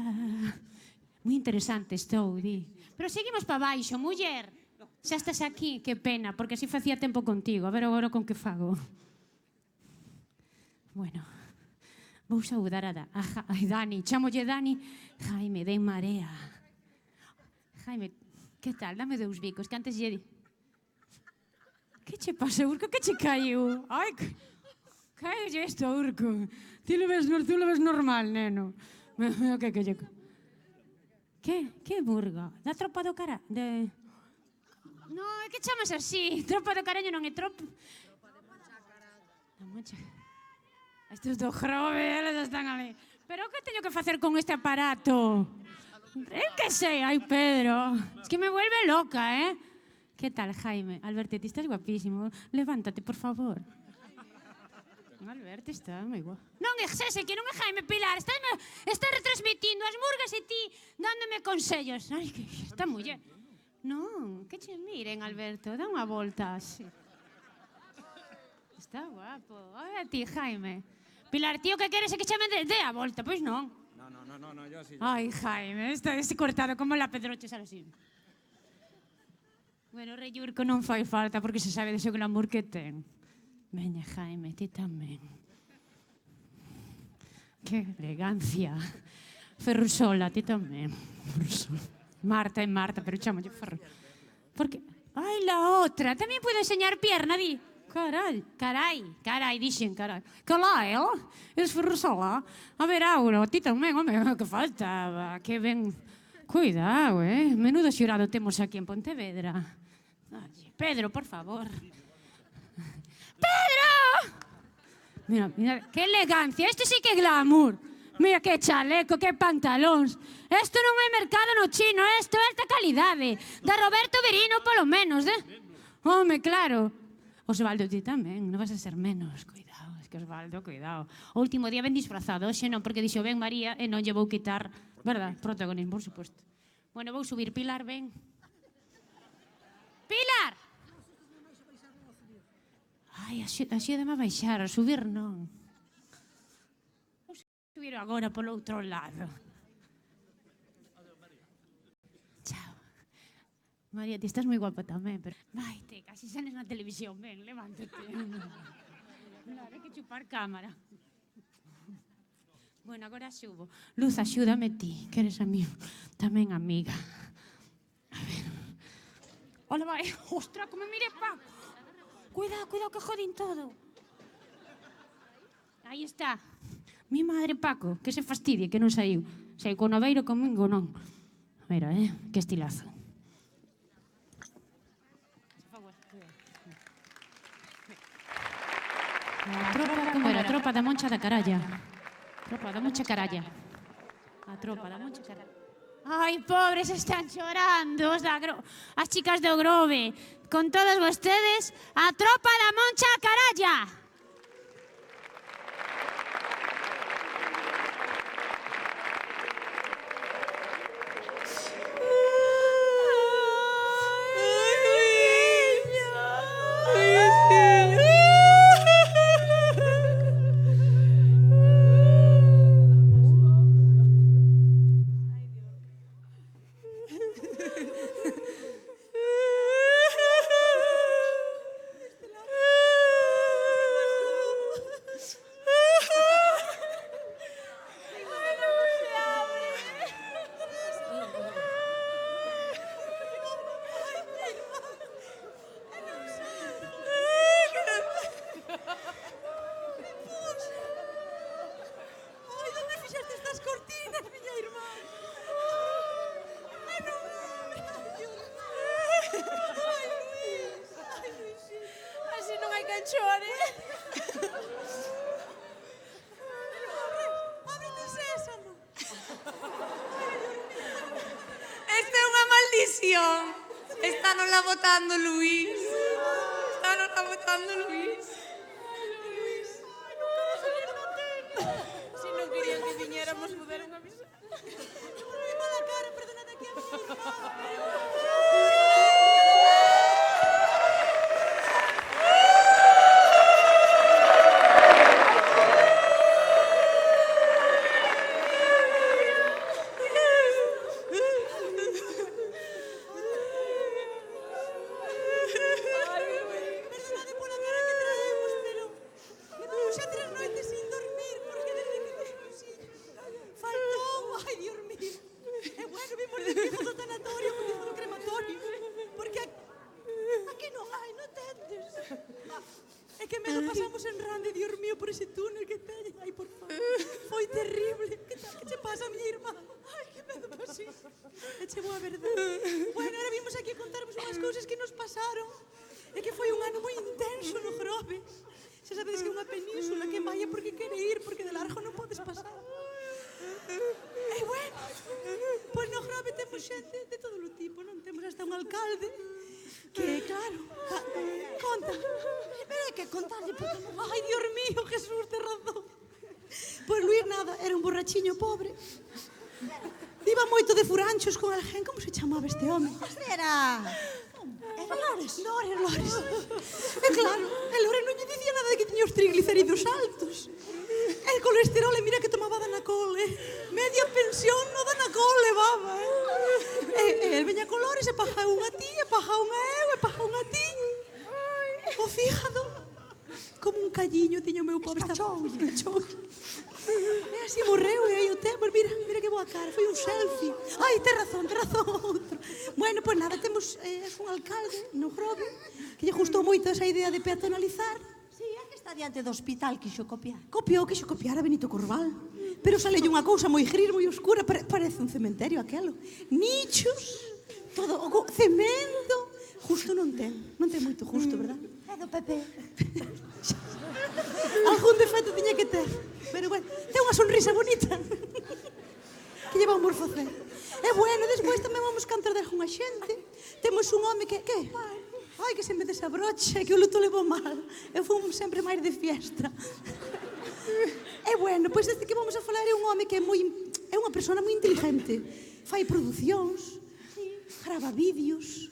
Moi interesante estou, di. Pero seguimos pa baixo, muller. Xa estás aquí, que pena, porque así facía tempo contigo. A ver agora con que fago. Bueno, vou saudar a Dani. Chámolle Dani. Jaime, de Marea. Jaime, que tal? Dame 2 bicos, que antes lle... Que che pasa, Urco? Que che caiu? Ai, caio isto, Urco. Tú lo ves normal, neno. Que burga? Da tropa do cara... De... No, é que chamas así. Tropa do caraño non é tropa... Da Monchacara. Estes do Grove, eles están ali. Pero que teño que facer con este aparato? Que sei, ai, Pedro. Es que me vuelve loca, eh? Que tal, Jaime? Alberto, ti estás guapísimo. Levántate, por favor. Alberto está moi guapo. Non é ese, que non é Jaime, Pilar. Está retransmitindo as murgas e ti dándome consellos. Ai, que esta muller. Non, que che miren, Alberto. Dá unha volta así. Está guapo. Ai, a ti, Jaime. Pilar, tío, que queres é que chame de a volta? Pois non. No, yo así. Ai, Jaime, está cortado como la Pedroche, sale así. Bueno, Rei Urco non fai falta porque se sabe de seu glamour que ten. Veña, Jaime, ti tamén. Que elegancia. Ferrusola, ti tamén. Marta é Marta, pero chámolle Ferru. Porque... Ai, la outra, tamén pode enseñar pierna, di. Carai, dixen, carai. Calael, es Ferrusola. A ver, Auro, ti tamén, home, que faltaba. Que ben... Cuidado, menudo xurado temos aquí en Pontevedra. Pedro, por favor. ¡Pedro! Mira, mira, que elegancia. Este sí que é glamour. Mira que chaleco, que pantalóns. Isto non é mercado no chino, isto é alta calidade. Da Roberto Verino, polo menos, Home, claro. Osvaldo, ti tamén, non vas a ser menos. Cuidado, es que Osvaldo, cuidado. O último día ben disfrazado, hoxe non, porque dixo ben María e non lle vou quitar, verdad, protagonismo, por suposto. Bueno, vou subir. Pilar, ven. Pilar! Ai, axúdame a baixar, a subir non. Vou subir agora polo outro lado. Chao. María, ti estás moi guapa tamén, pero... Vai, te, casi sales na televisión, ven, levántate. Claro, hai que chupar cámara. Bueno, agora subo. Luz, axúdame ti, que eres amigo. Tamén amiga. A ver. Ola, vai. Ostra, como me mire Paco. Cuidado, cuidado, que jodín todo. Aí está. Mi madre, Paco, que se fastidie, que non saiu. Saiu con Aveiro, comigo non. Mira, que estilazo. A tropa, como era? A tropa da Moncha da Caralla. Tropa da Moncha Caralla. A tropa da Moncha Caralla. Ai, pobres, están chorando as chicas do Grove. Con todos vostedes, a tropa da Moncha Caralla. Estánola votando, Luís. Estánola votando, Luís. Si non querían que viñéramos, puderon avisar. Non me mala cara, perdonad aquí a mi irmán. Pobre. Iba moito de furanchos con alguén. Como se chamaba este home? Era... Lores. Lores. E claro, el Lores non lle dicía nada de que tiña os triglicéridos altos. El colesterol, e mira que tomaba Danacol, media pensión no Danacol levaba, E el veña con Lores e paja unha ti, e paja unha eu, e paja unha ti. O fíjado, como un calliño tiño o meu pobre. Está chou. E así morreu, e aí o temos, mira que boa cara, foi un selfie. Ai, ten razón, outro. Bueno, pois nada, temos un alcalde no Grove que lle gustou moito esa idea de peatonalizar. Sí, é que está diante do hospital, quixo copiar. Quixo copiar a Benito Corval. Pero sale unha cousa moi gris, moi oscura, parece un cementerio aquelo. Nichos, todo, cemento. Justo non ten moito justo, verdad? É do PP. Algún defecto tiña que ter. Pero bueno, ten unha sonrisa bonita. Que lle vamos facer? E bueno, despois tamén vamos cantar con a xente. Temos un home que... Ai, que sempre desabrocha, que o luto levou mal. Eu fui sempre máis de fiesta. E bueno, pois este que vamos a falar é un home que é unha persona moi inteligente. Fai producións, grava vídeos,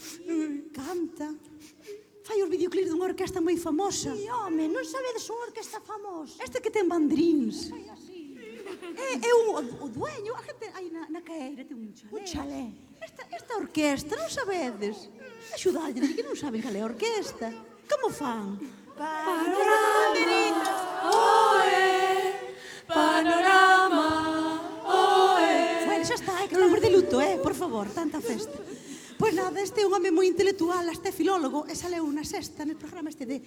canta, fai os videoclips dunha orquesta moi famosa. Sí, home, non sabedes unha orquesta famosa? Este que ten bandrins. É o dueño, a gente aí na caeira ten un chalé. Un chalé. Esta orquesta, non sabedes? Axudalle, que non saben cal é a orquesta. Como fan? Panorama, oe, panorama, oe. Bueno, xa está, que non de luto, por favor, tanta festa. Pois nada, este é un home moi intelectual, hasta é filólogo, e saleu na sexta, no programa este de...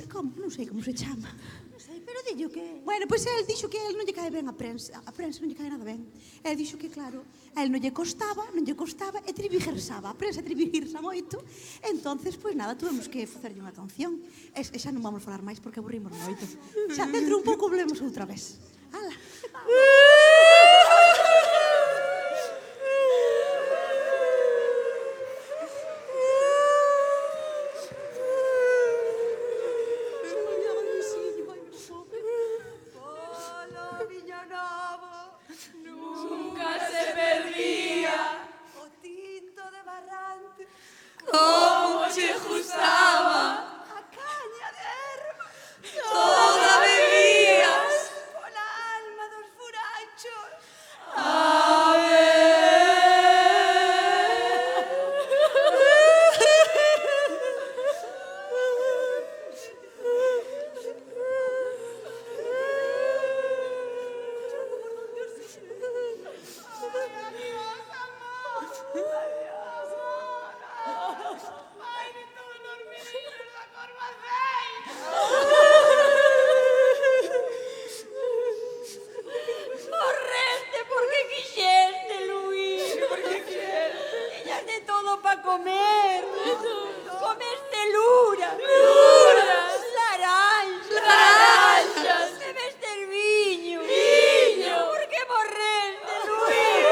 Como? Non sei como se chama. Non sei, pero dillo que... Bueno, pois el dixo que el non lle cae ben a prensa non lle cae nada ben. El dixo que, claro, a el non lle costaba, e trivigersaba. A prensa trivigersa moito. Entonces, pois nada, tuvemos que facerlle unha canción. E xa non vamos falar máis porque aburrimos moito. Xa dentro un pouco volvemos outra vez. Ala. Como che gustaba a caña de erva, toda bebías pola alma dos furachos. A Morreste porque quixeste, Luís. Porque quixeste. Tiñaste todo para comer. Comeste luras. Luras. Laranjas. Bebeste viño. Viño. Por que morreste, Luís?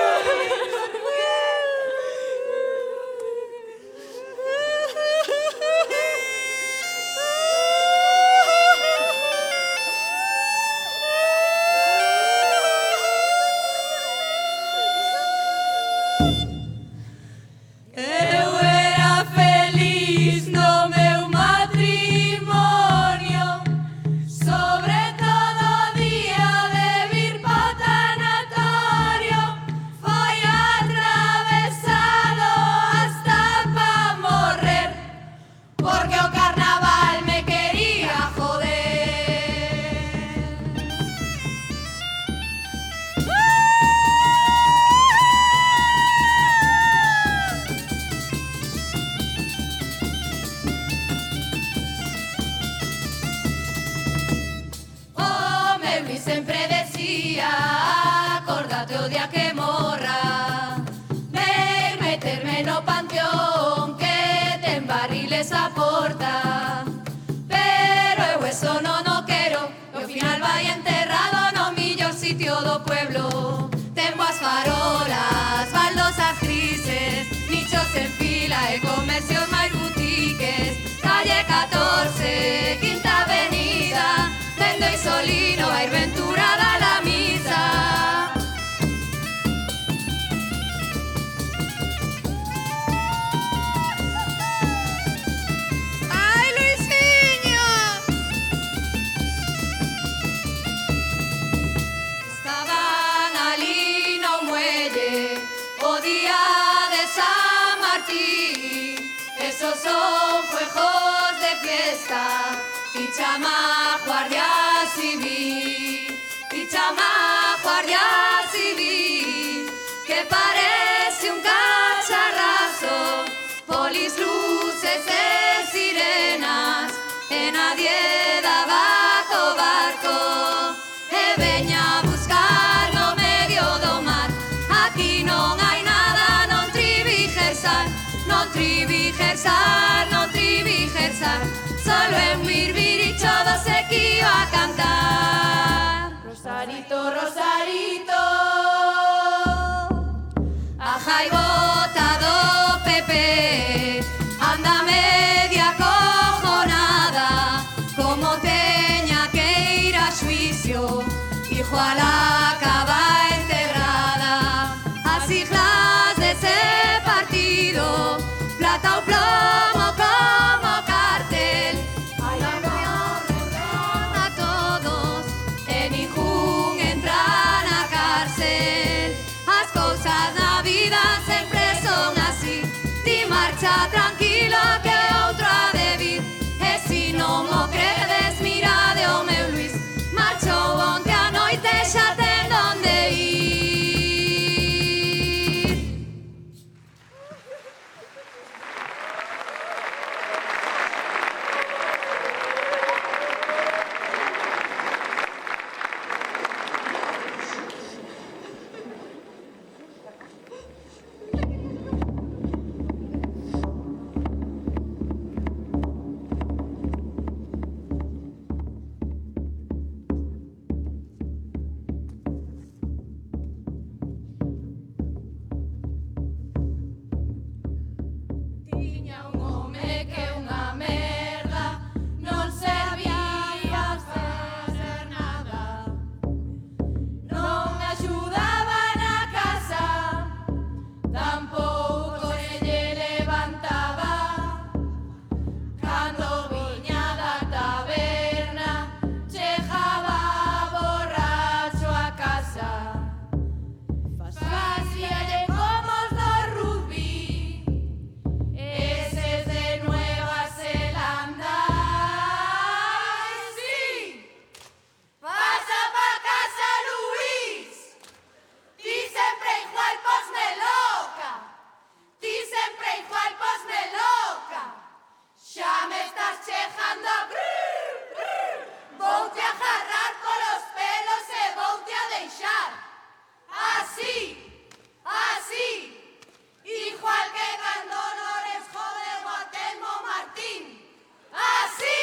Eu era feliz no meu matrimonio, sobre todo o día de vir pa tanatorio. Foi atravesado hasta pa morrer, porque o carnaval me quería joder. Oh, meu Luís sempre decía, acórdate o día que morra, ven meterme no panteón que ten barriles a porta. Pero eu eso non o quero, e ao final vai enterrado no millor sitio do pueblo. Ten boas farolas, baldosas grises, nichos en fila e comercios máis boutiques. Calle 14, Quinta Avenida, vendo Isolino a ir venturada a la misa. Ai, Luisiño! Estaban ali no muelle o día de San Martín. Esos son fuegos de fiesta y chama guardia civil, y chama guardia civil, que parece un cacharrazo, polis, luces e sirenas, e nadie daba co barco, e veña a buscar no medio do mar. Aquí non hai nada, non trivigersar, non trivigersar, non trivigersar. solo en Birbiricho se que iba a cantar. Rosarito, Rosarito, a jaibota do Pepe anda media cojonada, como teña que ir a xuicio, hijo a la acaba enterrada. As siglas de ese partido, plata o plomo como cartel, ay, a todos e ningún entra na cárcel. As cousas na vida sempre son así, ti marcha tranquilo que outro ha de vir. E si non mo credes, mirade o meu Luis, marchou onte a noite xa ten donde ir. Tiña un home que unha merda, non servía facer nada, non me axudaba na casa, tampouco se lle levantaba. Cando viña da taberna, chegaba borracho a casa, facíalle como os do rugby, eses de Nueva Zelanda. Ai, sí, pasa pa casa Luis, ti sempre igual posme loca, ti sempre igual posme loca, xa me estás chejando a voute a agarrar polos pelos e voute a deixar así, así, igual que cando Lores jode o Atelmo Martín, así.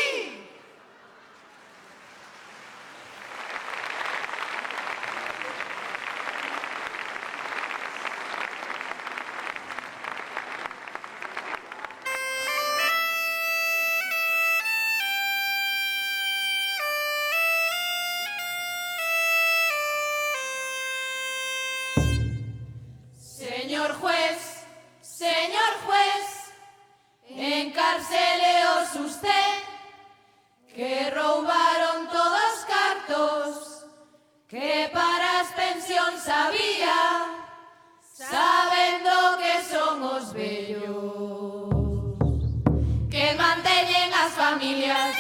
Señor juez, encárceleos usted, que roubaron todos cartos, que para as pensións había, sabendo que son os vellos, que manteñen as familias.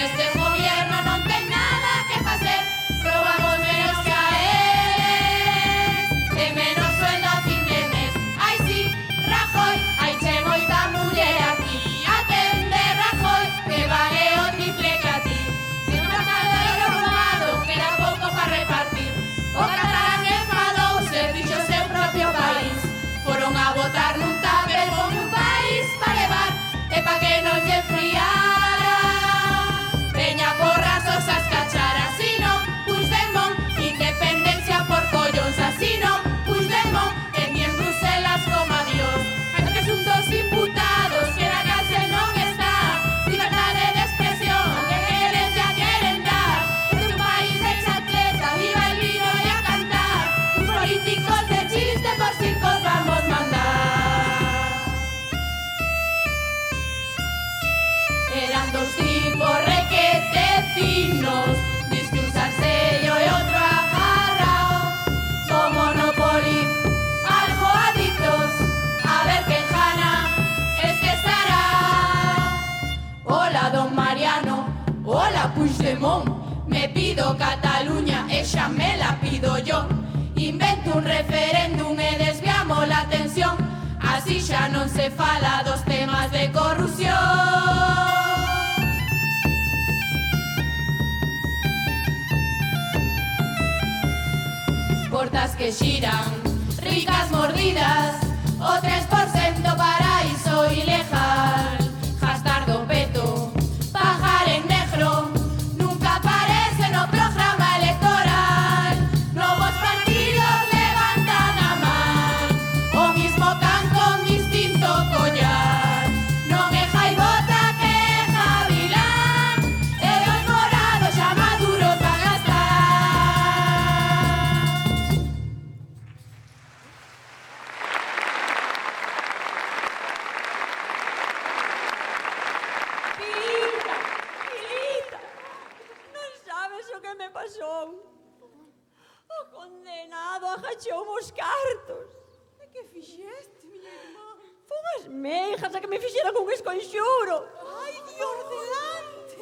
Este gobierno non ten nada que facer, robamos menos que a eles, e menos sueldo a fin de mes. Ai sí, Rajoy, hai che moita muller aquí, atende Rajoy, que vale o triple que a ti. Se non vas a dar o robado, queda pouco pa repartir. O catalán enfadouse, fixo seu propio país, foron a votar nun tupper con un país pa levar, e pa que non lle enfriar. Peña porras osas cachar, así no, Puigdemont, independencia por collons, así no, Puigdemont, e ni en Bruselas como a Dios. Hai presuntos imputados que na cárcel non está, libertade de expresión, que eles ya queren dar. Este é un país de chancleta, viva el vino y a cantar, uns políticos de chiste por circos vamos mandar. Eran dos tipos requete finos, disque un salsello y otro agarrao, como Monopoly, algo adictos, a ver qué jana es que estará. Hola don Mariano, hola Puigdemont, me pido Cataluña, ella me la pido yo. Invento un referéndum e desviamos la atención, así xa non se fala dos temas de corrupción. que xiran, ricas mordidas, o 3% paraíso ilegal. Gastar do peto, pagar en negro, nunca aparece no programa electoral. Novos partidos levantan a man, o mismo can con distinto collar. Non é jaibota que é javilán, e os morados xa maduros van a estar. Pilita, Pilita, non sabes o que me pasou. O condenado agachou os cartos. E que fixeste, miña irmá? Fon as meijas a que me fixeran un esconxuro. Ai, Dios delante.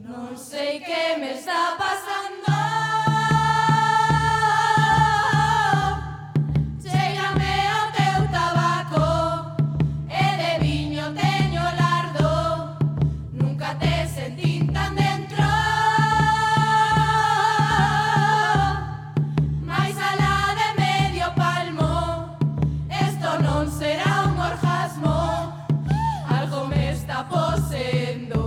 Non sei que me está pasando. Chéirame ao teu tabaco, e de viño teño lardo, nunca te sentín tan dentro. Mais alá de medio palmo, esto non será un orgasmo, algo me está posendo.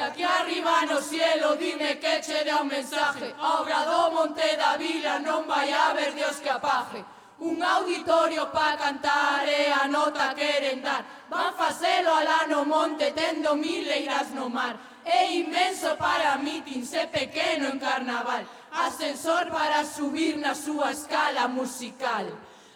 Aquí arriba no cielo, dime que che dá un mensaje. A obra do Monte da Vila non vai haber Dios que apaje. Un auditorio pa cantar e a nota queren dar. Van facelo alá no monte tendo mileiras no mar. É inmenso para mítins e pequeno en carnaval. Ascensor para subir na súa escala musical.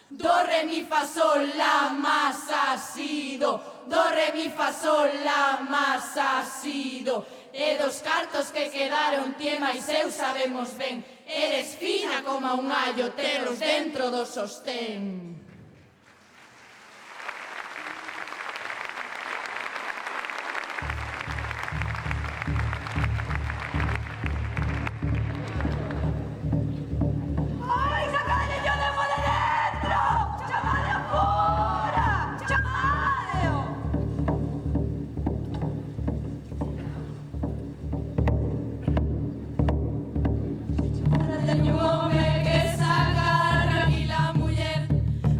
Do, re, mi, fa, sol, la, ma, sa, si, do. Do, re, mi, fa, sol, la, ma, sa, si, do. E dos cartos que quedaron tie máis eu sabemos ben. Eres fina como un allo, telos dentro do sostén. Ai, sacade yo de mo de dentro! Chamade a fora! Chamadeo! Teño un home que sacar tranquila muller.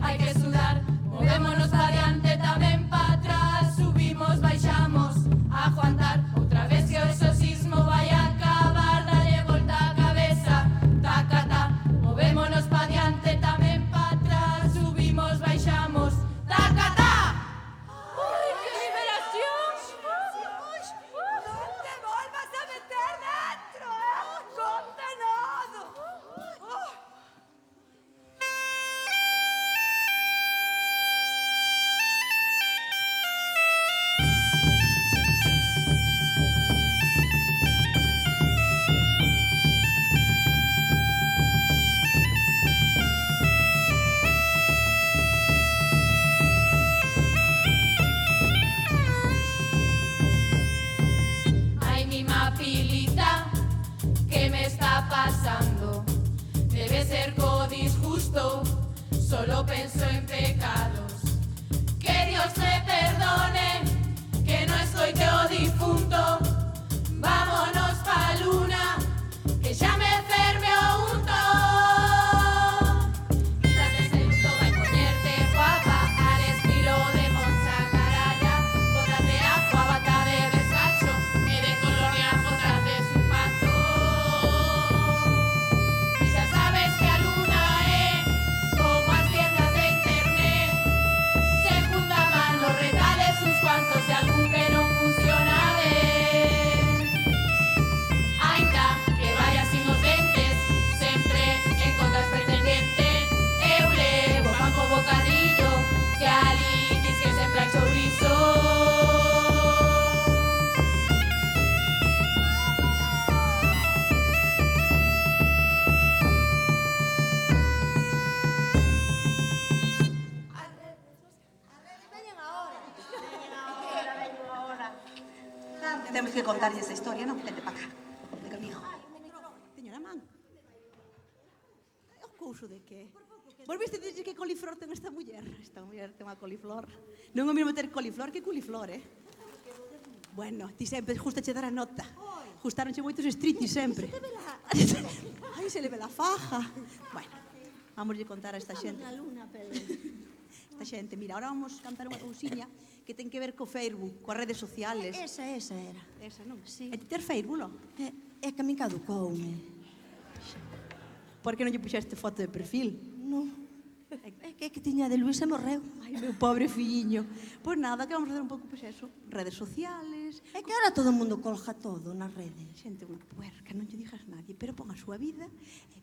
Hai que sudar, movémonos pa diante tamén pa atrás. Subimos, baixamos, aguantar. Outra vez que o exorcismo vai acabar. Dalle volta a cabeza, taca, ta. Movémonos pa diante tamén pa atrás. Subimos, baixamos, taca, ta. Ai, que liberación! Non te volvas a meter dentro, condenado! Ay, mi mapilita, ¿qué me está pasando? Debe ser disgusto, solo pienso en pecados. Que Dios me perdone, que no estoy teo difunto. Vámonos pa' luna, que ya me enferme o unto. Quítate esto, va a ponerte guapa, al estilo de Monza Caralla. Bótate agua, bata de Versace, y de colonia otras de su pato. Y ya sabes que a luna como as tiendas de internet. Segunda mano, retales uns cuantos de algún que non funciona ben. contarlle esa historia, non? Vente para cá. Vente conmigo. Teño na man. O couso de que? Vos viste dixe que coliflor ten esta muller? Esta muller ten unha coliflor. Non é o mesmo ter coliflor que culiflor, Bueno, ti sempre justa che dar a nota. Justaronche moitos estritis sempre. Ai, se le ve la faja. Bueno, vamos a contar a esta xente. Esta xente, mira, ahora vamos cantar unha cousiña que ten que ver co Facebook, coas redes sociales. Esa era. Esa, non? Sí. E ti ter Facebook, non? É que a min caducoume. Por que non lle puxaste foto de perfil? Non. É que tiña de Luís e morreu. Ai, meu pobre filliño. Pois nada, que vamos facer un pouco, pois eso, redes sociales. É que ahora todo o mundo colja todo nas redes. Xente unha puerca, non lle digas nadie, pero pon a súa vida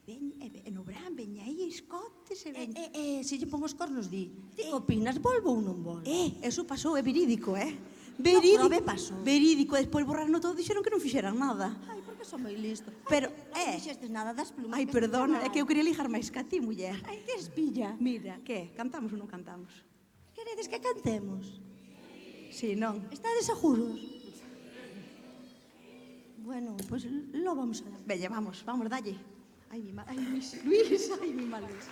e no verán, veña aí, escotes e veña. Se lle pon os cornos, di. Ti que opinas, volvo ou non volvo? Eso pasou, é verídico, Verídico. Prove pasou. Verídico, despois borrarno todo, dixeron que non fixeran nada. Ai, porque son moi listo. Pero, Non fixestes nada das plumas. Ai, perdona, é que eu quería lijar máis que a ti, muller. Ai, que espilla. Mira, que, cantamos ou non cantamos? Queredes que cantemos? Si, non. Estades seguros? Bueno, pois lo vamos a dar. Veña, vamos, dalle. Ai, mi mal, ai, Luis, ai, mi mal Luis.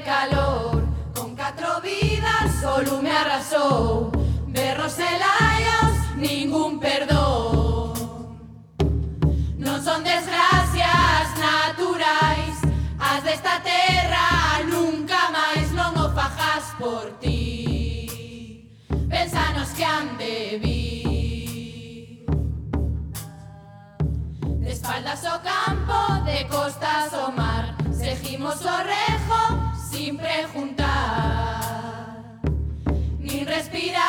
calor, con 4 vidas solo me arrasou. Berros e laios, ningún perdón. Non son desgracias naturais, as desta terra nunca máis non o fajas por ti. Pensanos que han de vir. De espaldas ao campo, de costas ao mar, seguimos o rejo sin preguntar, nin respirar.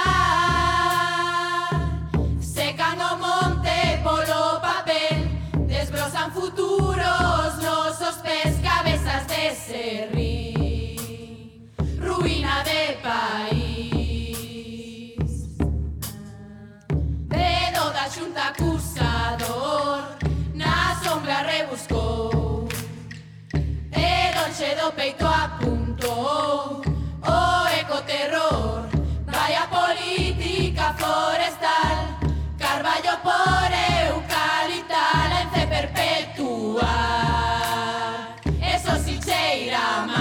Secan o monte polo papel, desbrosan futuros nosos pés, cabezas de serrín, ruína de país. Dedo da xunta acusador, na sombra rebuscou, e lonxe do peito apuntou o ecoterror. Vaya política forestal, carballo por eucaliptal, ence perpetuar, eso si cheira mal.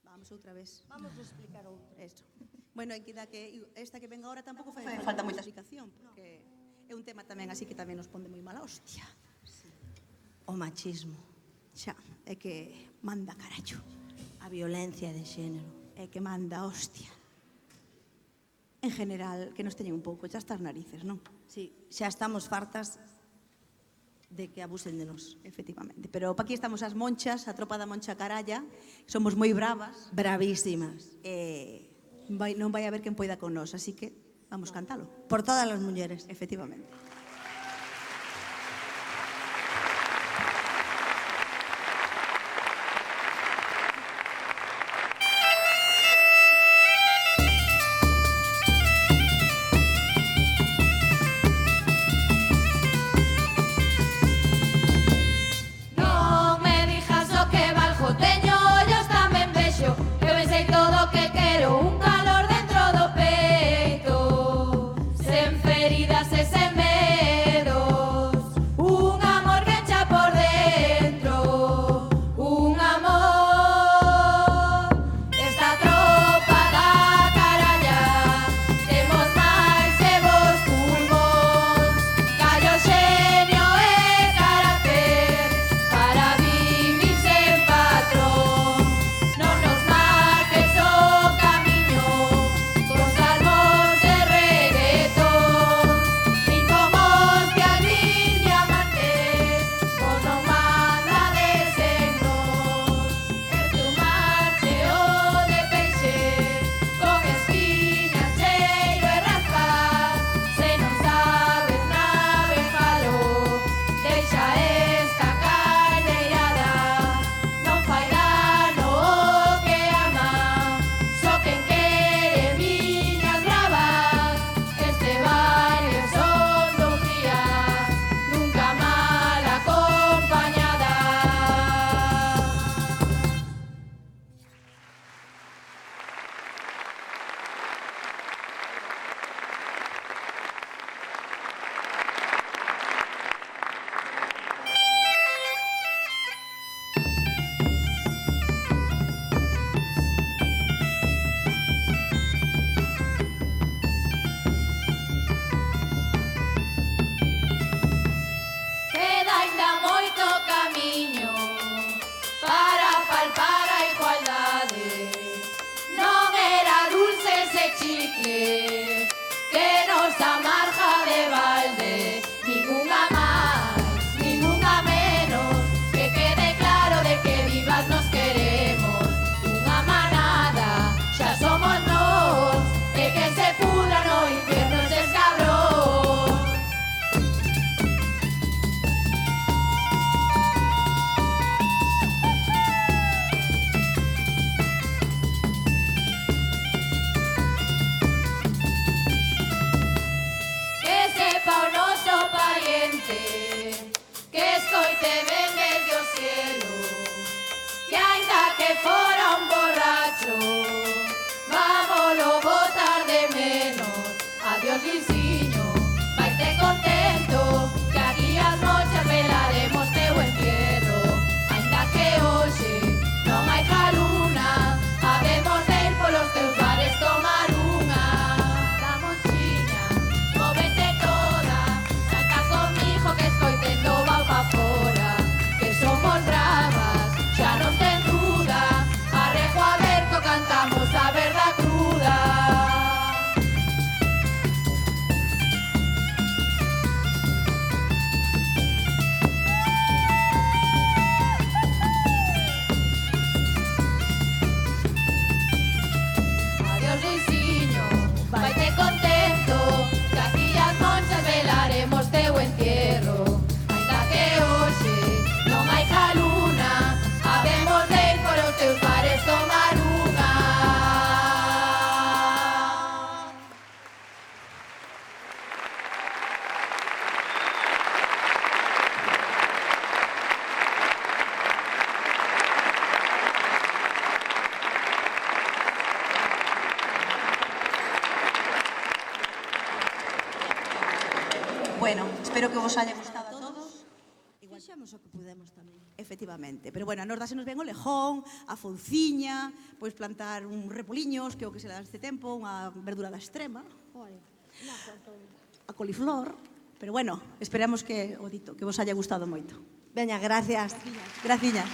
Vamos outra vez. Vamos a explicar outra. Esto. Bueno, esta que venga ahora tampouco fai falta moita explicación, porque é un tema tamén así que tamén nos pon de moi mala hostia. O machismo, Xa, é que manda carallo, a violencia de xénero. é que manda hostia. En general, que nos teñen un pouco xa estas narices, non? Sí, xa estamos fartas de que abusen de nós. Efectivamente. Pero pa aquí estamos as monchas, a tropa da Moncha Caralla. Somos moi bravas. Bravísimas. Non vai haber quen poida con nós, así que vamos cantalo. Por todas as mulleres. Efectivamente. Non me dixas o que valgo teño ollos tamén vexo. Eu ben sei todo o que quero, un calor dentro do peito, sen feridas e sen medos, un amor que encha por dentro, un amor. Esta tropa da caralla temos máis que vos pulmóns, callo xenio e carácter para vivir sen patrón. Non nos marques o camiño con salmos de reggaetón, nin como hostias nin diamantes, vos non mandades en nós. Este un marcheo de peixe con espiñas cheiro e raspas, se non sabes navegalo, deixa esta caldeirada. Non fai dano o que ama, só quen quere viñas bravas. Este baile son dos días, nunca mal acompañada. Queda ainda moito camiño para palpar a igualdade. Non era dulce ese chicle que nos amarga de balde. Ninguna máis, ninguna menos, que quede claro de que vivas nos queremos. Unha manada, xa somos nós, e que se pudra no infierno eses cabróns. Que sepa o noso pariente, que escoite ben desde o cielo, que aínda que fora un borracho, vámolo botar de menos. Adiós, Lisiño, vaite contento, que aquí as noches velaremos teu entierro. Aínda que hoxe non hai caluna, habemos de ir polos teus bares tomar unha. Da Monchiña, móvete toda, canta comigo que escoitendo va pa fora, que somos bravas, xa non ten duda, arrejo aberto cantamos a verdad cruda. Adiós, Lisiño, vaite contento, que aquí as monchas velaremos teu entierro. Aínda que hoxe non hai caluna, habemos de ir polos teus bares tomar unha. Bueno, espero que vos haya gustado a todos. Fixemos o que pudemos tamén. Efectivamente. Pero bueno, a nos dásenos ben o lejón, a fouciña, pois plantar un repoliños, que é o que se dá neste tempo, unha verdura da extrema, a coliflor. Pero bueno, esperamos que, o dito, que vos haya gustado moito. Veña, gracias. Graciñas.